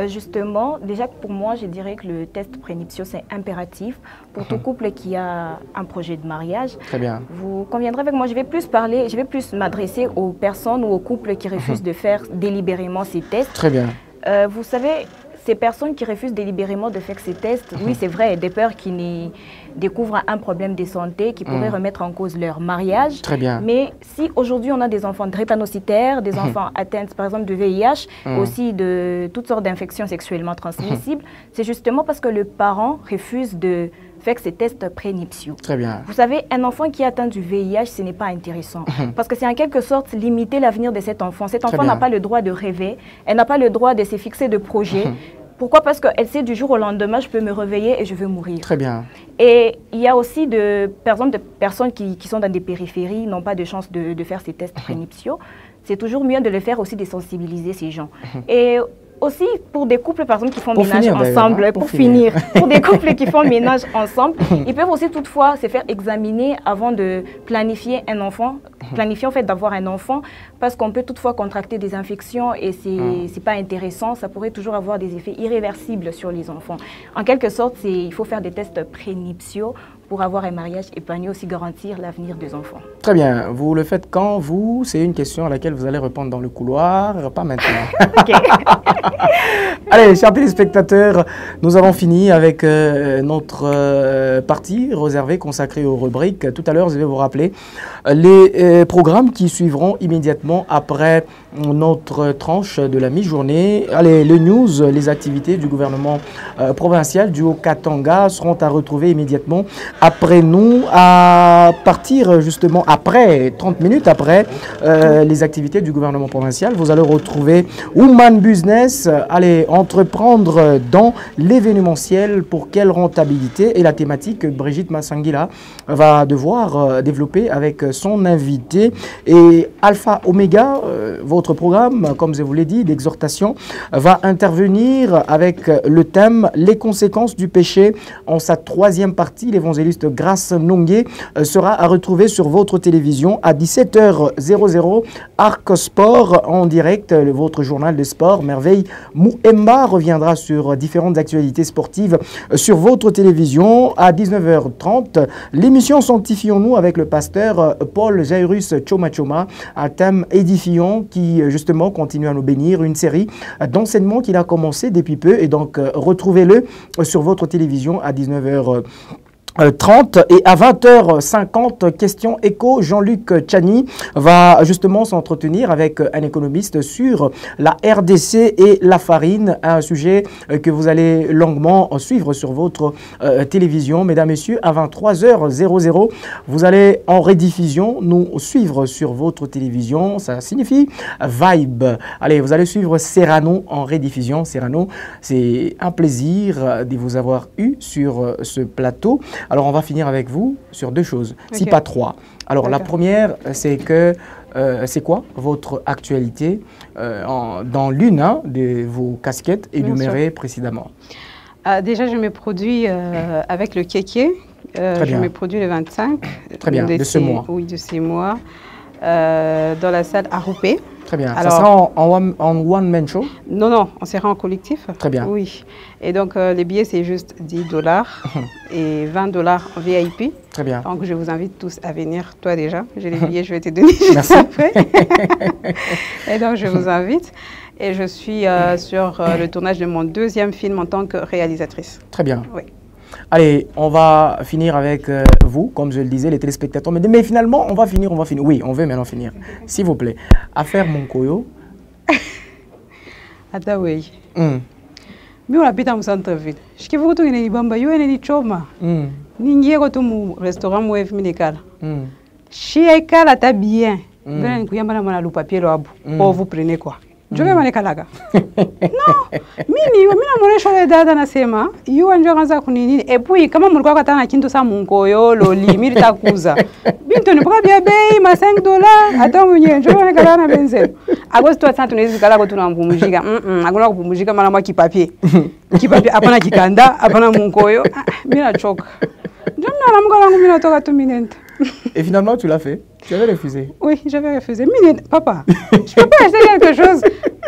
Justement, déjà pour moi, je dirais que le test prénuptiaux, c'est impératif pour tout couple qui a un projet de mariage. Très bien. Vous conviendrez avec moi, je vais plus m'adresser aux personnes ou aux couples qui refusent de faire délibérément ces tests. Très bien. Vous savez, ces personnes qui refusent délibérément de faire ces tests, oui, c'est vrai, des peurs qui découvrent un problème de santé qui pourrait remettre en cause leur mariage. Très bien. Mais si aujourd'hui on a des enfants drépanocytaires, des enfants atteints par exemple de VIH, aussi de toutes sortes d'infections sexuellement transmissibles, c'est justement parce que le parent refuse de faire ces tests prénuptiaux. Très bien. Vous savez, un enfant qui atteint du VIH, ce n'est pas intéressant. Parce que c'est en quelque sorte limiter l'avenir de cet enfant. Cet enfant n'a pas le droit de rêver, elle n'a pas le droit de se fixer de projets. Pourquoi? Parce qu'elle sait du jour au lendemain, je peux me réveiller et je vais mourir. Très bien. Et il y a aussi par exemple, des personnes qui sont dans des périphéries, n'ont pas de chance de faire ces tests prénuptiaux. C'est toujours mieux de le faire aussi, de sensibiliser ces gens. Et aussi pour des couples par exemple qui font ménage ensemble, pour des couples qui font ménage ensemble, ils peuvent aussi toutefois se faire examiner avant de planifier un enfant, planifier en fait d'avoir un enfant, parce qu'on peut toutefois contracter des infections et c'est pas intéressant, ça pourrait toujours avoir des effets irréversibles sur les enfants. En quelque sorte, il faut faire des tests prénuptiaux pour avoir un mariage épanoui, aussi garantir l'avenir des enfants. Très bien. Vous le faites quand, vous? C'est une question à laquelle vous allez répondre dans le couloir, pas maintenant. Allez, chers téléspectateurs, nous avons fini avec notre partie réservée, consacrée aux rubriques. Tout à l'heure, je vais vous rappeler les programmes qui suivront immédiatement après notre tranche de la mi-journée. Allez, les news, les activités du gouvernement provincial du Haut-Katanga seront à retrouver immédiatement après nous, à partir justement après, 30 minutes après les activités du gouvernement provincial. Vous allez retrouver Woman Business, allez entreprendre dans l'événementiel, pour quelle rentabilité, et la thématique que Brigitte Massangila va devoir développer avec son invité. Et Alpha Omega, votre programme, comme je vous l'ai dit, d'exhortation, va intervenir avec le thème « Les conséquences du péché ». En sa troisième partie, l'évangéliste Grace Nongué sera à retrouver sur votre télévision à 17h00. Arc Sport en direct, votre journal de sport. Merveille Mouemba reviendra sur différentes actualités sportives sur votre télévision à 19h30. L'émission Sanctifions-nous avec le pasteur Paul Jairus Choma Choma, un thème édifiant qui justement continue à nous bénir, une série d'enseignements qu'il a commencé depuis peu, et donc retrouvez-le sur votre télévision à 19h30. Et à 20h50, question écho, Jean-Luc Tchani va justement s'entretenir avec un économiste sur la RDC et la farine, un sujet que vous allez longuement suivre sur votre télévision. Mesdames, Messieurs, à 23h00, vous allez en rediffusion nous suivre sur votre télévision. Ça signifie Vibe. Allez, vous allez suivre Serrano en rediffusion. Serrano, c'est un plaisir de vous avoir eu sur ce plateau. Alors, on va finir avec vous sur deux choses, si pas trois. Alors, la première, c'est que, c'est quoi votre actualité dans l'une de vos casquettes énumérées précédemment? Déjà, je me produis avec le Kéké. Je me produis le 25. Très bien, de ce mois. Oui, de ce mois, dans la salle Aroupé. Très bien. Alors, ça sera en one-man show? Non, non, on sera en collectif. Très bien. Oui. Et donc, les billets, c'est juste $10 et $20 en VIP. Très bien. Donc, je vous invite tous à venir. Toi, déjà, j'ai les billets, je vais te donner juste Merci. après. Et donc, je vous invite. Et je suis sur le tournage de mon deuxième film en tant que réalisatrice. Très bien. Oui. Allez, on va finir avec vous, comme je le disais, les téléspectateurs. Mais finalement, on va finir. Oui, on veut maintenant finir. S'il vous plaît. Affaire Monkoyo. Attends, oui. Mais on habite en centre-ville. Je suis venu à Ibamba, je suis venu à Choma. Je suis venu au restaurant Mouef Minikal. Je suis venu à bien. Je suis venu à le papier. Vous prenez quoi? Je vais aller kalaga. Non, mini mona shole dada nasema yu anje kanza kunini epui kama mulikuwa katana kintu sa munkoyo loli miri takuza bintu ni kwa bia bei ma $5 ata mwenye je vais kala na benzel agosto wa santu nezi kala ko tunampumujika akuna kupumujika mara mwa kipapier hapana kikanda hapana munkoyo mimi nachoka jamna na mko wangu mimi natoka tu minente. Et finalement, tu l'as fait? Tu avais refusé? Oui, j'avais refusé. Mais papa, je ne peux pas acheter quelque chose.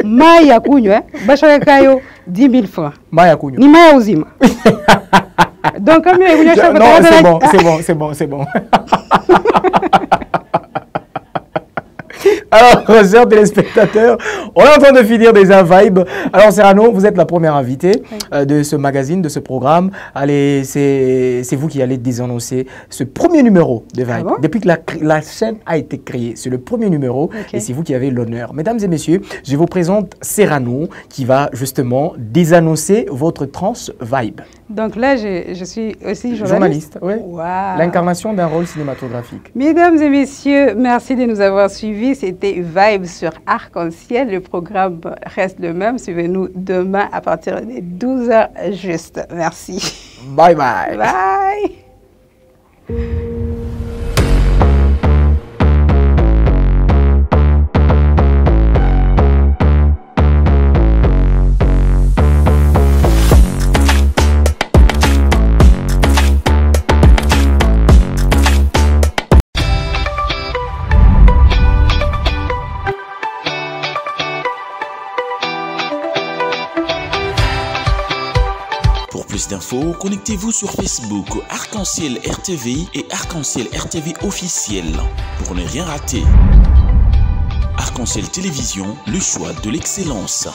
Maya kunyo, bachaka kayo 10 000 francs. Maya kunyo. Ni maya uzima. Donc, comme il y a non, c'est bon. Alors, chers téléspectateurs, on est en train de finir déjà Vibe. Alors, Serrano, vous êtes la première invitée de ce magazine, de ce programme. Allez, c'est vous qui allez désannoncer ce premier numéro de Vibe. Ah bon? Depuis que la chaîne a été créée, c'est le premier numéro et c'est vous qui avez l'honneur. Mesdames et messieurs, je vous présente Serrano qui va justement désannoncer votre tranche Vibe. Donc là, je suis aussi journaliste. Oui. Wow. L'incarnation d'un rôle cinématographique. Mesdames et messieurs, merci de nous avoir suivis. C'était Vibe sur Arc-en-Ciel. Le programme reste le même. Suivez-nous demain à partir des 12h juste. Merci. Bye bye. Bye. infos, connectez-vous sur Facebook Arc-en-Ciel RTV et Arc-en-Ciel RTV officiel pour ne rien rater. Arc-en-Ciel Télévision, le choix de l'excellence.